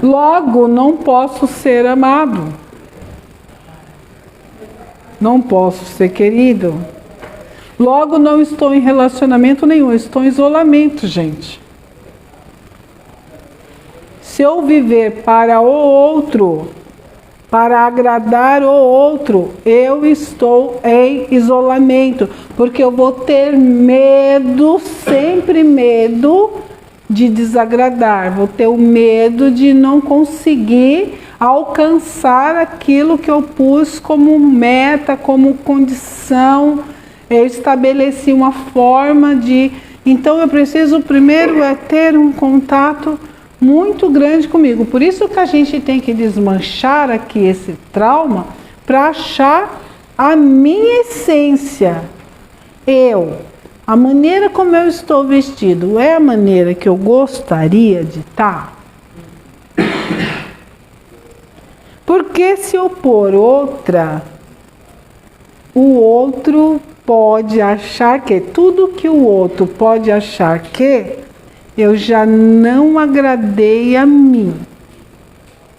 Logo, não posso ser amado. Não posso ser querido. Logo, não estou em relacionamento nenhum, estou em isolamento, gente. Se eu viver para o outro, para agradar o outro, eu estou em isolamento, porque eu vou ter medo, sempre medo de desagradar, vou ter o medo de não conseguir alcançar aquilo que eu pus como meta, como condição. Eu estabeleci uma forma de... Então eu preciso primeiro ter um contato muito grande comigo. Por isso que a gente tem que desmanchar aqui esse trauma para achar a minha essência. A maneira como eu estou vestido é a maneira que eu gostaria de estar? Porque se eu pôr outra, o outro pode achar que tudo que o outro pode achar que eu já não agradei a mim.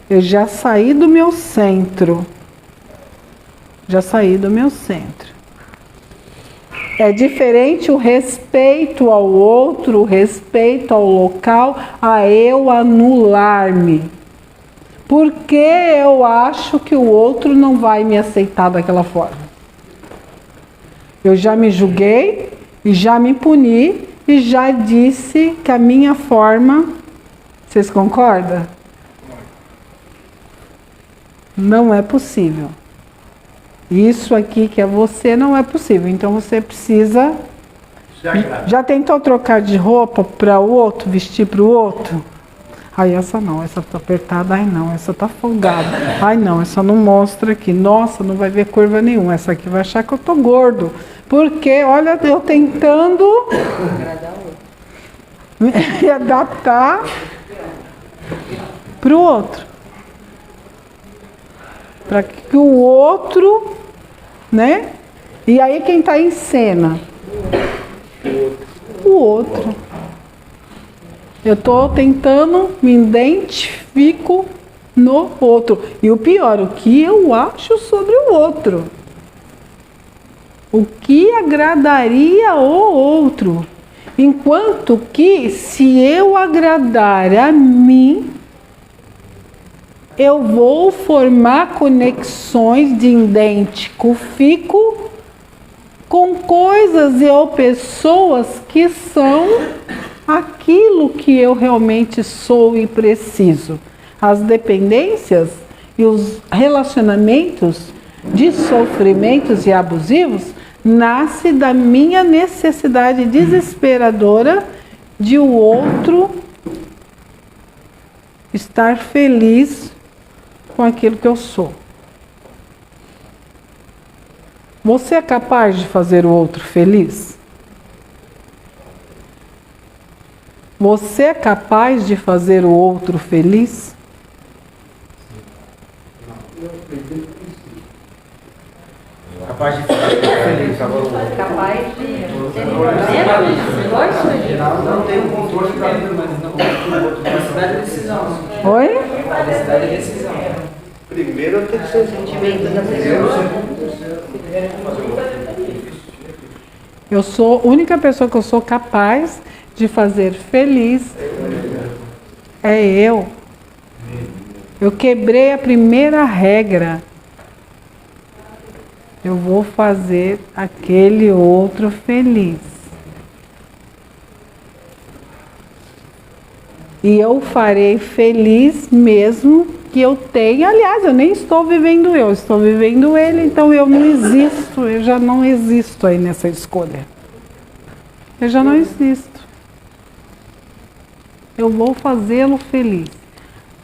Eu já saí do meu centro. É diferente o respeito ao outro, o respeito ao local, a eu anular-me. Porque eu acho que o outro não vai me aceitar daquela forma. Eu já me julguei, e já me puni, e já disse que a minha forma... Vocês concordam? Não é possível. Isso aqui que é você não é possível. Então você precisa... Já tentou trocar de roupa para o outro, vestir para o outro? Ai, essa não, essa tá apertada, ai não, essa tá folgada. Ai não, essa não mostra aqui. Nossa, não vai ver curva nenhuma. Essa aqui vai achar que eu tô gordo. Porque, olha, eu tentando me adaptar pro outro. Para que o outro, né? E aí quem tá em cena? O outro. Eu estou tentando me identifico no outro. E o pior, o que eu acho sobre o outro. O que agradaria o outro. Enquanto que, se eu agradar a mim, eu vou formar conexões de identifico com coisas ou pessoas que são aquilo que eu realmente sou e preciso. As dependências e os relacionamentos de sofrimentos e abusivos nascem da minha necessidade desesperadora de o outro estar feliz com aquilo que eu sou. Você é capaz de fazer o outro feliz? Você é capaz de fazer o outro feliz? Capaz de ficar feliz, agora Capaz de ter não tem um controle para mim, mas não tem capacidade de decisão. Oi? Capacidade de decisão. Primeiro eu tenho que ser sentimento da pessoa. Eu sou a única pessoa que eu sou capaz de fazer feliz. É eu. Eu quebrei a primeira regra. Eu vou fazer aquele outro feliz. E eu farei feliz mesmo que eu tenha. Aliás, eu nem estou vivendo eu, estou vivendo ele, então eu não existo, eu já não existo aí nessa escolha. Eu já não existo. Eu vou fazê-lo feliz.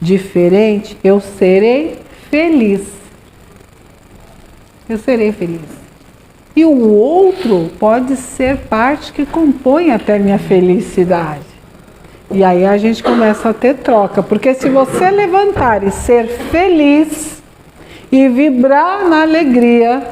Diferente, eu serei feliz. Eu serei feliz. E o outro pode ser parte que compõe até minha felicidade. E aí a gente começa a ter troca. Porque se você levantar e ser feliz, e vibrar na alegria,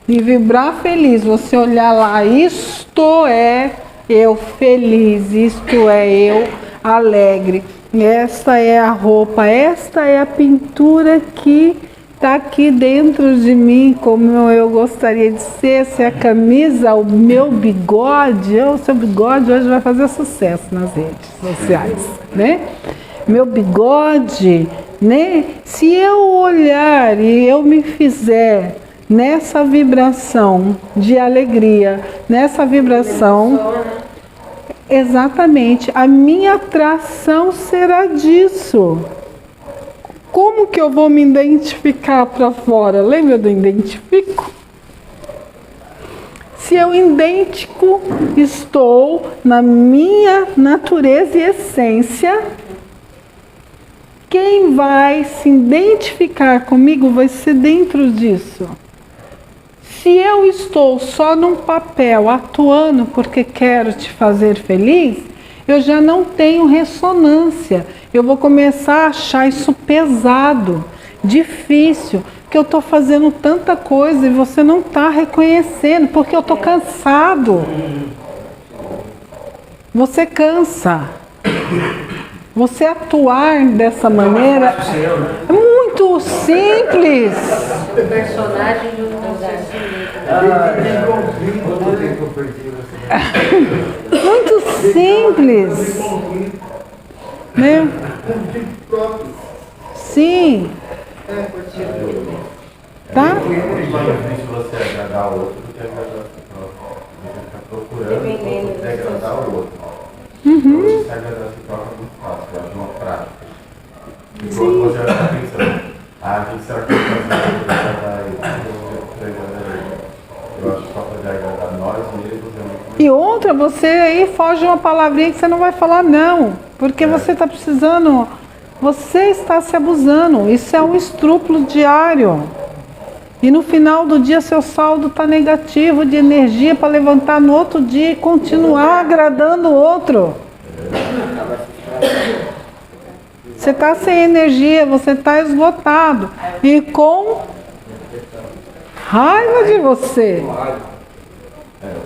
e vibrar feliz, você olhar lá, isto é eu feliz, isto é eu alegre. Esta é a roupa, esta é a pintura que está aqui dentro de mim, como eu gostaria de ser, se a camisa, o meu bigode, o seu bigode hoje vai fazer sucesso nas redes sociais, né? Meu bigode, né? Se eu olhar e eu me fizer nessa vibração de alegria, nessa vibração, exatamente, a minha atração será disso. Como que eu vou me identificar para fora? Lembra do identifico? Se eu idêntico estou na minha natureza e essência, quem vai se identificar comigo vai ser dentro disso. Se eu estou só num papel atuando porque quero te fazer feliz, eu já não tenho ressonância. Eu vou começar a achar isso pesado, difícil, que eu estou fazendo tanta coisa e você não está reconhecendo, porque eu estou cansado. Você cansa. Você atuar dessa maneira é muito simples. O personagem do Muito simples. Né? Sim. Tá? É muito mais difícil você agradar o outro do que agradar o próprio. Você fica procurando você agradar o outro. Você se agradar se próprio é muito fácil, é uma prática. E você vai ficar pensando, será que eu vou fazer agradar ele? contra, você aí foge uma palavrinha que você não vai falar não, porque você está precisando, você está se abusando, isso é um estruplo diário. E no final do dia seu saldo está negativo de energia para levantar no outro dia e continuar agradando o outro. Você está sem energia, você está esgotado e com raiva de você.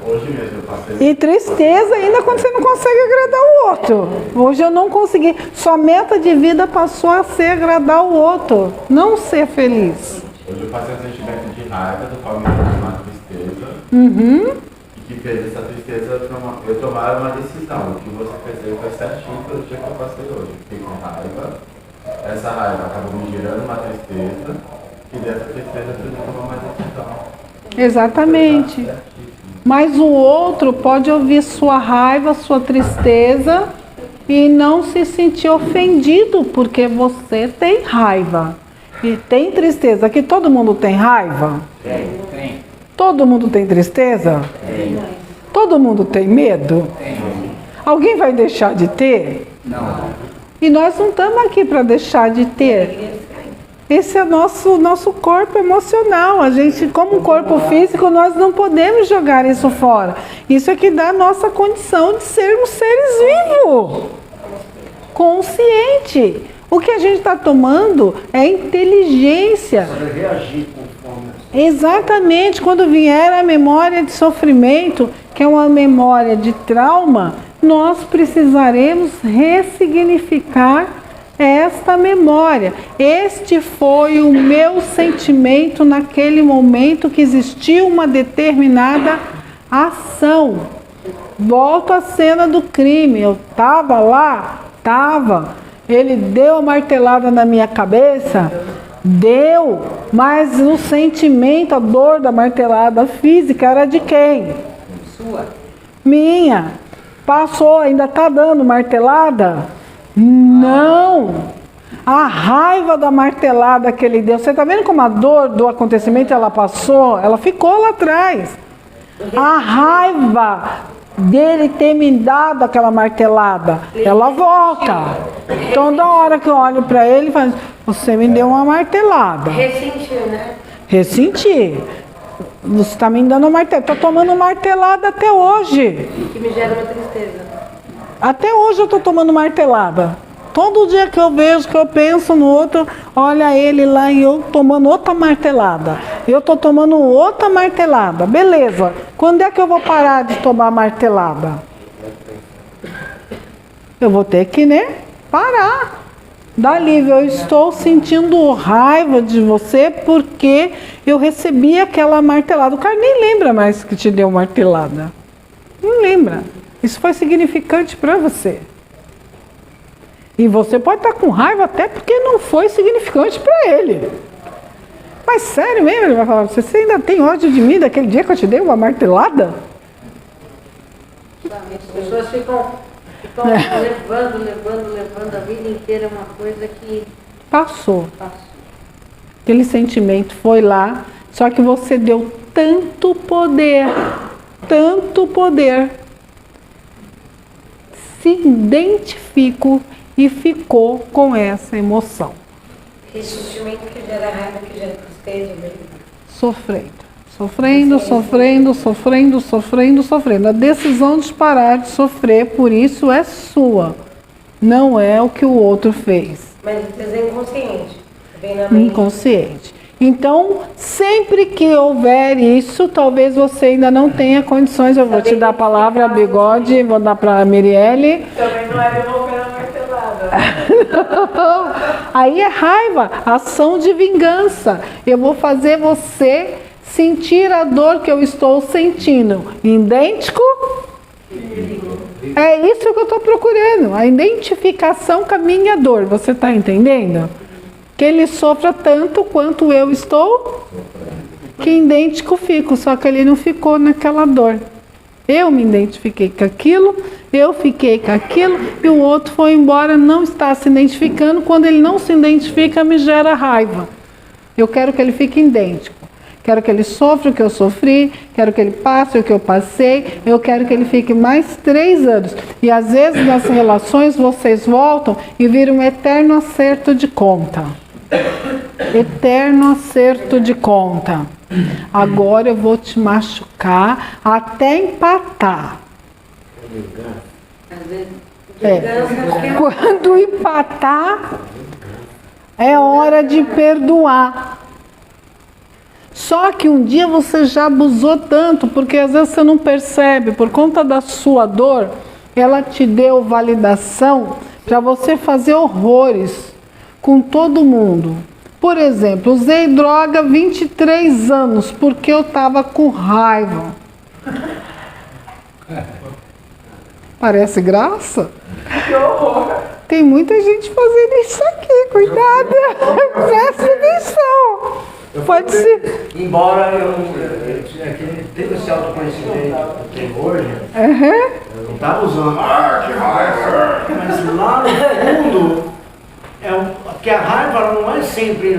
Hoje mesmo eu passei. E tristeza ainda quando você não consegue agradar o outro. Hoje eu não consegui. Sua meta de vida passou a ser agradar o outro, não ser feliz. Hoje eu passei um sentimento de raiva, do qual me trouxe uma tristeza. E que fez essa tristeza eu tomar uma decisão. O que você fez aí foi certinho pelo dia que eu passei hoje. Fiquei com raiva. Essa raiva acabou me gerando uma tristeza. E dessa tristeza eu tomar uma decisão. Exatamente. Mas o outro pode ouvir sua raiva, sua tristeza e não se sentir ofendido porque você tem raiva e tem tristeza. Aqui todo mundo tem raiva? Tem. Todo mundo tem tristeza? Tem. Todo mundo tem medo? Tem. Alguém vai deixar de ter? Não. E nós não estamos aqui para deixar de ter. Esse é nosso corpo emocional. A gente, como um corpo físico, nós não podemos jogar isso fora. Isso é que dá a nossa condição de sermos seres vivos. Consciente. O que a gente está tomando é inteligência. Para reagir conforme. Exatamente. Quando vier a memória de sofrimento, que é uma memória de trauma, nós precisaremos ressignificar esta memória. Este foi o meu sentimento naquele momento que existia uma determinada ação. Volto à cena do crime. Eu estava lá? Estava. Ele deu a martelada na minha cabeça? Deu. Mas o sentimento, a dor da martelada física era de quem? Sua. Minha. Passou, ainda está dando martelada? Não! A raiva da martelada que ele deu, você está vendo como a dor do acontecimento ela passou? Ela ficou lá atrás. A raiva dele ter me dado aquela martelada, ela volta. Então, da hora que eu olho para ele, falo, você me deu uma martelada. Ressentiu, né? Ressenti. Você está me dando uma martelada. Estou tomando martelada até hoje. Que me gera uma tristeza. Até hoje eu estou tomando martelada. Todo dia que eu vejo, que eu penso no outro, olha ele lá e eu tomando outra martelada. Eu estou tomando outra martelada. Beleza. Quando é que eu vou parar de tomar martelada? Eu vou ter que, parar. Dalívia, eu estou sentindo raiva de você porque eu recebi aquela martelada. O cara nem lembra mais que te deu martelada. Não lembra. Isso foi significante para você. E você pode estar com raiva até porque não foi significante para ele. Mas sério mesmo, ele vai falar, você ainda tem ódio de mim daquele dia que eu te dei uma martelada? As pessoas ficam levando a vida inteira uma coisa que Passou. Aquele sentimento foi lá, só que você deu tanto poder. Se identificou e ficou com essa emoção. esse sentimento que gera raiva, que gera tristeza mesmo. Sofrendo. A decisão de parar de sofrer, por isso, é sua. Não é o que o outro fez. Mas às vezes é inconsciente. Vem na mente. Inconsciente. Então, sempre que houver isso, talvez você ainda não tenha condições. Eu vou te dar a palavra, Bigode, vou dar para a Mirielle. Também não é devolver a martelada. Aí é raiva, ação de vingança. Eu vou fazer você sentir a dor que eu estou sentindo. Idêntico? É isso que eu estou procurando. A identificação com a minha dor. Você está entendendo? Que ele sofra tanto quanto eu estou, que idêntico fico, só que ele não ficou naquela dor. Eu me identifiquei com aquilo, eu fiquei com aquilo, e o outro foi embora, não está se identificando. Quando ele não se identifica, me gera raiva. Eu quero que ele fique idêntico. Quero que ele sofra o que eu sofri, quero que ele passe o que eu passei, eu quero que ele fique mais 3 anos. E às vezes nas relações vocês voltam e viram um eterno acerto de conta. Eterno acerto de conta. Agora eu vou te machucar até empatar. Quando empatar, é hora de perdoar. Só que um dia você já abusou tanto, porque às vezes você não percebe, por conta da sua dor, ela te deu validação para você fazer horrores com todo mundo. Por exemplo, usei droga 23 anos porque eu estava com raiva. Parece graça? Que horror! Tem muita gente fazendo isso aqui, cuidado, presta atenção. Pode ser. Embora eu tenha esse autoconhecimento que eu tenho hoje, eu não estava usando. Que raiva! Mas lá no fundo, porque a raiva ela não é sempre.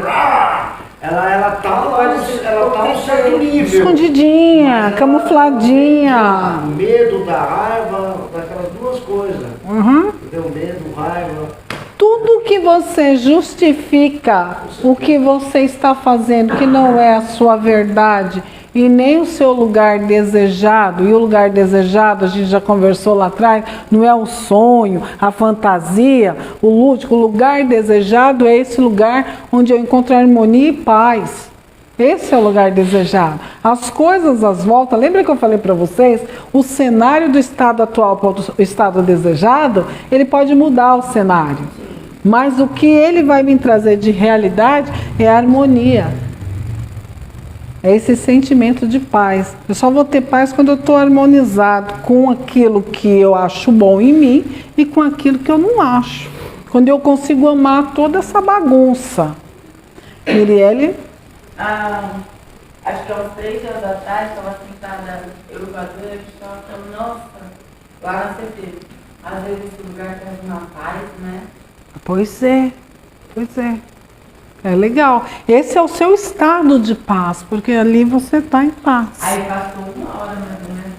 Ela tá em certo nível. Escondidinha, camufladinha. O medo da raiva, daquelas duas coisas. Entendeu? Medo, raiva. Tudo que você justifica o que você está fazendo, que não é a sua verdade e nem o seu lugar desejado, e o lugar desejado, a gente já conversou lá atrás, não é o sonho, a fantasia, o lúdico. O lugar desejado é esse lugar onde eu encontro harmonia e paz. Esse é o lugar desejado. As coisas às voltas, lembra que eu falei para vocês? O cenário do estado atual para o estado desejado, ele pode mudar o cenário. Mas o que ele vai me trazer de realidade é a harmonia. É esse sentimento de paz. Eu só vou ter paz quando eu estou harmonizado com aquilo que eu acho bom em mim e com aquilo que eu não acho. Quando eu consigo amar toda essa bagunça. Mirielle? Acho que há uns 3 anos atrás, estava sentada eu e o Badu, a gente estava falando, nossa, lá na CT, às vezes esse lugar traz uma paz, né? Pois é, pois é. É legal. Esse é o seu estado de paz, porque ali você está em paz. Aí passou 1 hora, mais ou menos,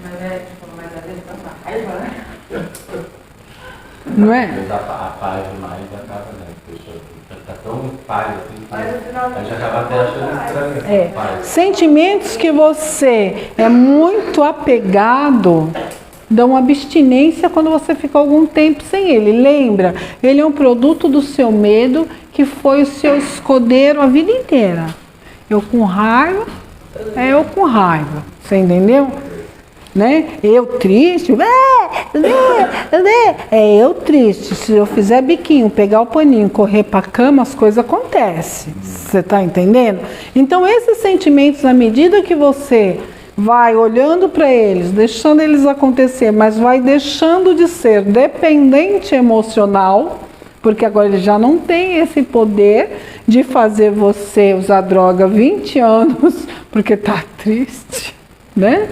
mas às vezes tá uma raiva, né? Não é? A paz demais acaba, né? Tá tão paz assim que a gente acaba até achando estranho. Sentimentos que você é muito apegado dão abstinência quando você fica algum tempo sem ele. Lembra? Ele é um produto do seu medo, que foi o seu escudeiro a vida inteira. Eu com raiva, eu com raiva. Você entendeu? Né? Eu triste, eu triste. Se eu fizer biquinho, pegar o paninho, correr para a cama, as coisas acontecem. Você está entendendo? Então esses sentimentos, à medida que você vai olhando para eles, deixando eles acontecer, mas vai deixando de ser dependente emocional, porque agora ele já não tem esse poder de fazer você usar droga 20 anos, porque está triste, né?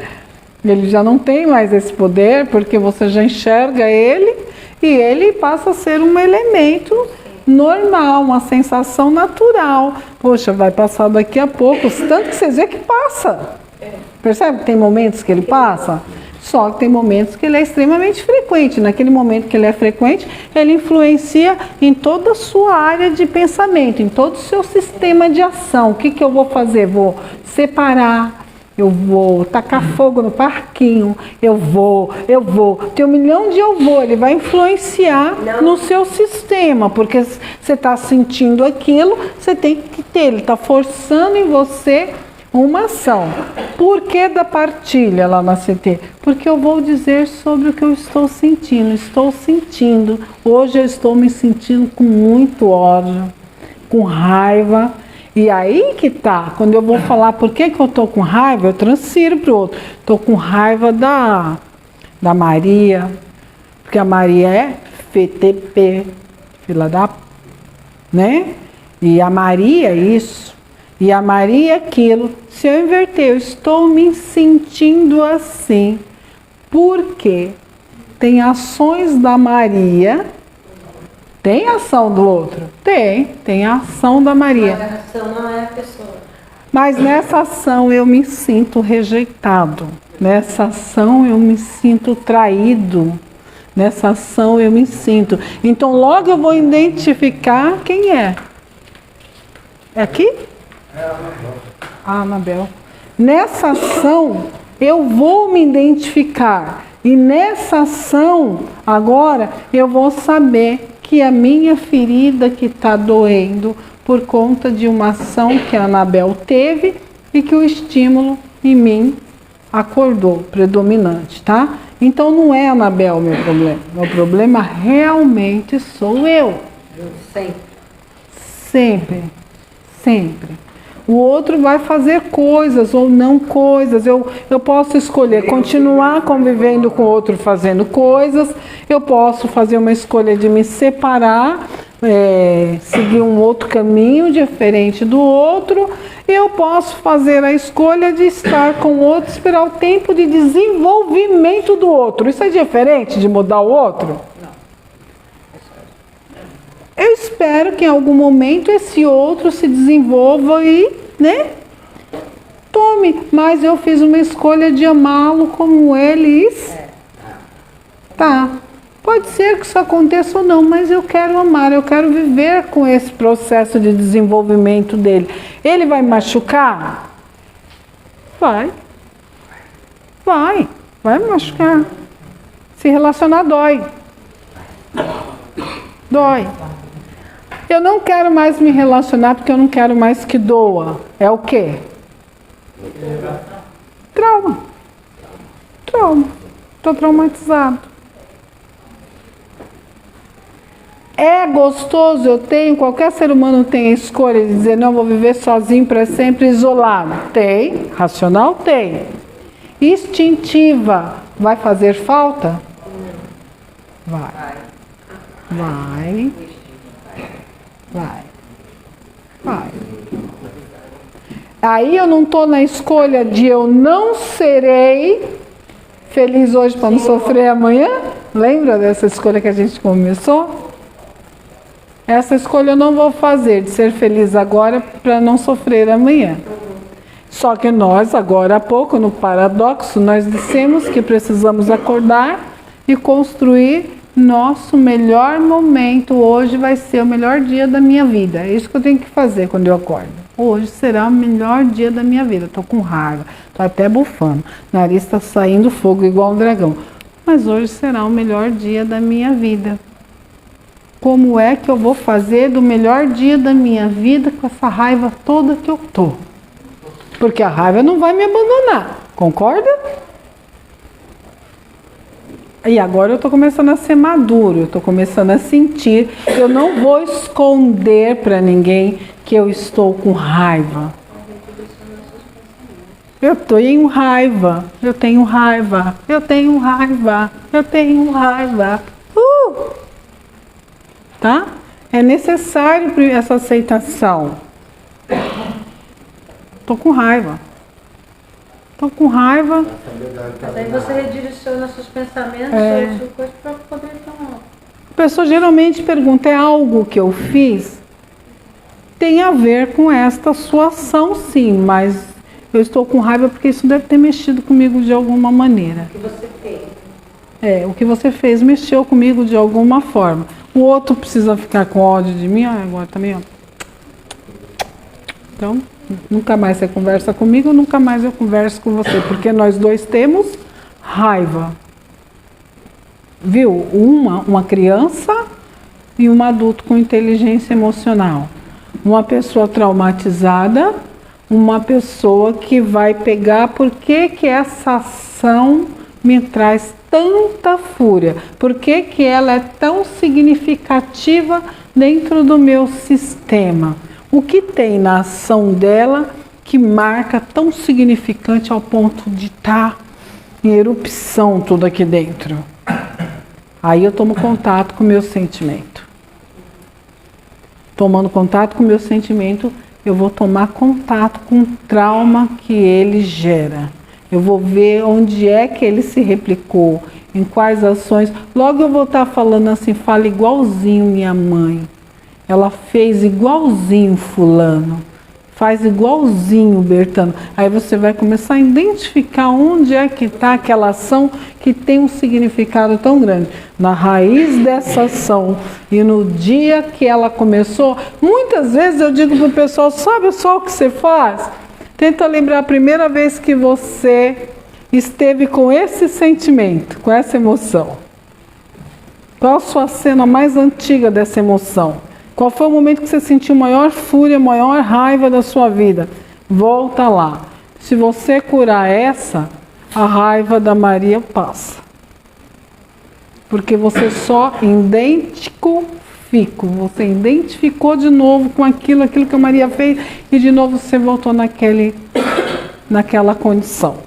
Ele já não tem mais esse poder, porque você já enxerga ele e ele passa a ser um elemento normal, uma sensação natural. Poxa, vai passar daqui a pouco, tanto que vocês veem que passa. Percebe que tem momentos que ele passa? Só que tem momentos que ele é extremamente frequente. Naquele momento que ele é frequente, ele influencia em toda a sua área de pensamento, em todo o seu sistema de ação. O que eu vou fazer? Vou separar. Eu vou tacar fogo no parquinho, eu vou, tem 1 milhão de eu vou, ele vai influenciar no seu sistema, porque você está sentindo aquilo, você tem que ter, ele está forçando em você uma ação. Por que da partilha lá na CT? Porque eu vou dizer sobre o que eu estou sentindo, hoje eu estou me sentindo com muito ódio, com raiva. E aí que tá, quando eu vou falar por que eu tô com raiva, eu transfiro para o outro. Tô com raiva da Maria, porque a Maria é FTP, fila da, né? E a Maria isso, e a Maria aquilo. Se eu inverter, eu estou me sentindo assim, porque tem ações da Maria. Tem ação do outro? Tem a ação da Maria. Mas a ação não é a pessoa. Mas nessa ação eu me sinto rejeitado. Nessa ação eu me sinto traído. Nessa ação eu me sinto. Então logo eu vou identificar quem é. É aqui? Ah, Anabel. Nessa ação eu vou me identificar. E nessa ação, agora, eu vou saber que a minha ferida que está doendo por conta de uma ação que a Anabel teve e que o estímulo em mim acordou, predominante, tá? Então não é a Anabel o meu problema. Meu problema realmente sou eu. Sempre. Sempre. Sempre. O outro vai fazer coisas ou não coisas. Eu posso escolher continuar convivendo com o outro fazendo coisas. Eu posso fazer uma escolha de me separar, seguir um outro caminho diferente do outro. Eu posso fazer a escolha de estar com o outro, esperar o tempo de desenvolvimento do outro. Isso é diferente de mudar o outro? Eu espero que em algum momento esse outro se desenvolva e, tome. Mas eu fiz uma escolha de amá-lo como ele está. Pode ser que isso aconteça ou não, mas eu quero amar, eu quero viver com esse processo de desenvolvimento dele. Ele vai me machucar? Vai me machucar. Se relacionar dói. Eu não quero mais me relacionar porque eu não quero mais que doa. É o quê? Trauma. Estou traumatizado. É gostoso, qualquer ser humano tem a escolha de dizer, não, vou viver sozinho para sempre, isolado. Tem, racional tem. Instintiva, vai fazer falta? Vai. Aí eu não estou na escolha de eu não serei feliz hoje para não sofrer amanhã? Lembra dessa escolha que a gente começou? Essa escolha eu não vou fazer, de ser feliz agora para não sofrer amanhã. Só que nós, agora há pouco, no paradoxo, nós dissemos que precisamos acordar e construir nosso melhor momento. Hoje vai ser o melhor dia da minha vida. É isso que eu tenho que fazer quando eu acordo. Hoje será o melhor dia da minha vida. Estou com raiva, estou até bufando. O nariz está saindo fogo igual um dragão. Mas hoje será o melhor dia da minha vida. Como é que eu vou fazer do melhor dia da minha vida com essa raiva toda que eu estou? Porque a raiva não vai me abandonar. Concorda? E agora eu estou começando a ser maduro, eu estou começando a sentir, eu não vou esconder para ninguém que eu estou com raiva. Eu tenho raiva. Tá? É necessário essa aceitação. Estou com raiva. Mas aí você redireciona seus pensamentos, suas coisas para poder tomar. A pessoa geralmente pergunta, é algo que eu fiz? Tem a ver com esta sua ação, sim, mas eu estou com raiva porque isso deve ter mexido comigo de alguma maneira. O que você fez? O que você fez mexeu comigo de alguma forma. O outro precisa ficar com ódio de mim, agora também, ó. Então, nunca mais você conversa comigo, nunca mais eu converso com você, porque nós dois temos raiva. Viu? Uma criança e um adulto com inteligência emocional. Uma pessoa traumatizada, uma pessoa que vai pegar por que essa ação me traz tanta fúria, por que ela é tão significativa dentro do meu sistema. O que tem na ação dela que marca tão significante ao ponto de estar em erupção tudo aqui dentro? Aí eu tomo contato com o meu sentimento. Tomando contato com o meu sentimento, eu vou tomar contato com o trauma que ele gera. Eu vou ver onde é que ele se replicou, em quais ações. Logo eu vou estar falando assim, fala igualzinho minha mãe. Ela fez igualzinho fulano. Faz igualzinho, Bertano. Aí você vai começar a identificar onde é que está aquela ação que tem um significado tão grande. Na raiz dessa ação e no dia que ela começou, muitas vezes eu digo para o pessoal, sabe só o que você faz? Tenta lembrar a primeira vez que você esteve com esse sentimento, com essa emoção. Qual a sua cena mais antiga dessa emoção? Qual foi o momento que você sentiu maior fúria, maior raiva da sua vida? Volta lá. Se você curar essa, a raiva da Maria passa. Porque você só você identificou de novo com aquilo que a Maria fez e de novo você voltou naquela condição.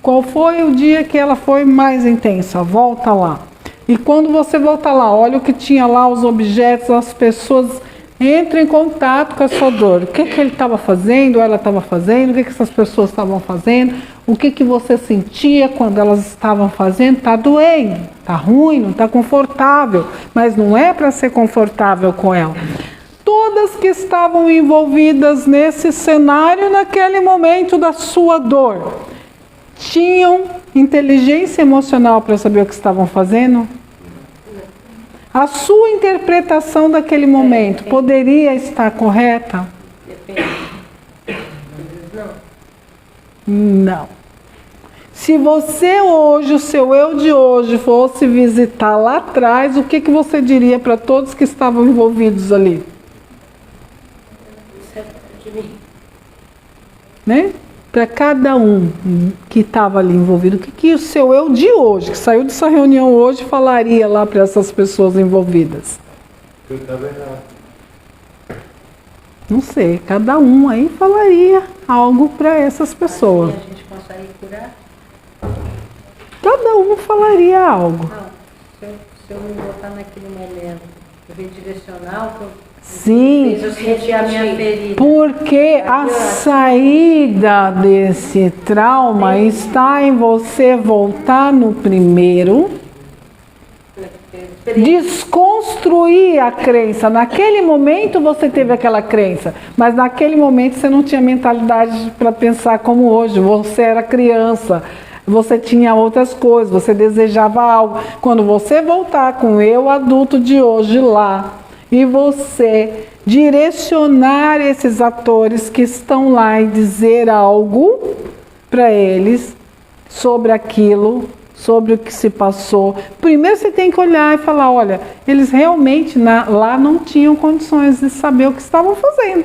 Qual foi o dia que ela foi mais intensa? Volta lá. E quando você volta lá, olha o que tinha lá, os objetos, as pessoas, entra em contato com a sua dor. O que ele estava fazendo, ela estava fazendo, o que essas pessoas estavam fazendo, o que você sentia quando elas estavam fazendo. Está doendo, está ruim, não está confortável, mas não é para ser confortável com ela. Todas que estavam envolvidas nesse cenário, naquele momento da sua dor, tinham inteligência emocional para saber o que estavam fazendo? A sua interpretação daquele momento poderia estar correta? Não. Se você hoje, o seu eu de hoje, fosse visitar lá atrás, o que você diria para todos que estavam envolvidos ali? Né? Para cada um que estava ali envolvido, o que o seu eu de hoje, que saiu dessa reunião hoje, falaria lá para essas pessoas envolvidas? Não sei, cada um aí falaria algo para essas pessoas. A gente consegue curar? Cada um falaria algo. Não, se eu me botar naquele momento, eu vim direcionar o que eu... Sim, eu senti a minha ferida. Porque a saída desse trauma está em você voltar no primeiro, desconstruir a crença. Naquele momento você teve aquela crença, mas naquele momento você não tinha mentalidade para pensar como hoje. Você era criança, você tinha outras coisas, você desejava algo. Quando você voltar com o eu adulto de hoje lá, e você direcionar esses atores que estão lá e dizer algo para eles sobre aquilo, sobre o que se passou. Primeiro você tem que olhar e falar, olha, eles realmente lá não tinham condições de saber o que estavam fazendo.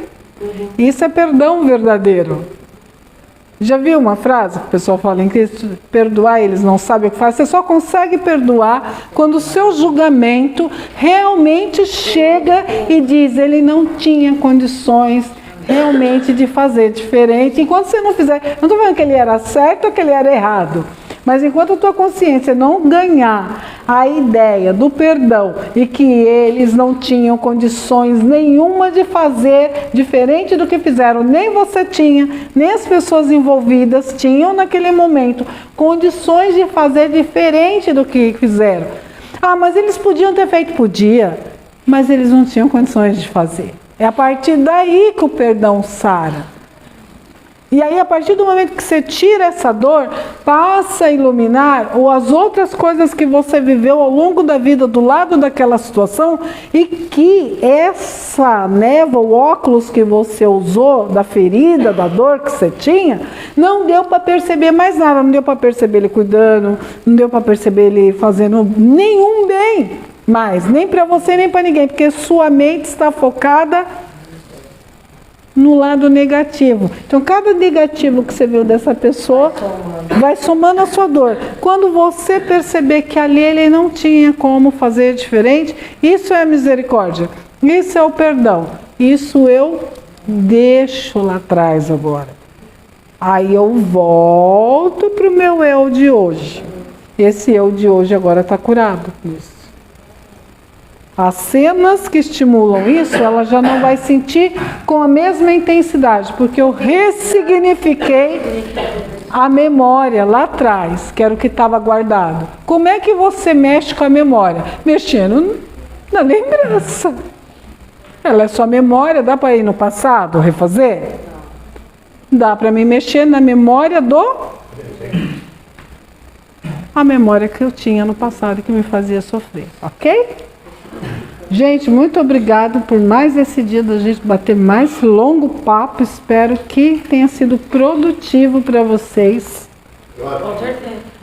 Isso é perdão verdadeiro. Já viu uma frase que o pessoal fala em Cristo, perdoar, eles não sabem o que faz? Você só consegue perdoar quando o seu julgamento realmente chega e diz, ele não tinha condições realmente de fazer diferente. Enquanto você não fizer, não estou falando que ele era certo ou que ele era errado, mas enquanto a tua consciência não ganhar a ideia do perdão e que eles não tinham condições nenhuma de fazer diferente do que fizeram, nem você tinha, nem as pessoas envolvidas tinham naquele momento condições de fazer diferente do que fizeram. Ah, mas eles podiam ter feito, podia, mas eles não tinham condições de fazer. É a partir daí que o perdão sara. E aí, a partir do momento que você tira essa dor, passa a iluminar as outras coisas que você viveu ao longo da vida do lado daquela situação e que essa névoa, o óculos que você usou da ferida, da dor que você tinha, não deu para perceber mais nada, não deu para perceber ele cuidando, não deu para perceber ele fazendo nenhum bem mais, nem para você nem para ninguém, porque sua mente está focada no lado negativo. Então, cada negativo que você viu dessa pessoa vai somando a sua dor. Quando você perceber que ali ele não tinha como fazer diferente, isso é a misericórdia, isso é o perdão, isso eu deixo lá atrás agora. Aí eu volto para o meu eu de hoje. Esse eu de hoje agora está curado com isso. As cenas que estimulam isso, ela já não vai sentir com a mesma intensidade, porque eu ressignifiquei a memória lá atrás, que era o que estava guardado. Como é que você mexe com a memória? Mexendo na lembrança. Ela é só memória, dá para ir no passado, refazer? Dá para me mexer na memória a memória que eu tinha no passado que me fazia sofrer, ok? Gente, muito obrigada por mais esse dia da gente bater mais longo papo. Espero que tenha sido produtivo para vocês. Com certeza.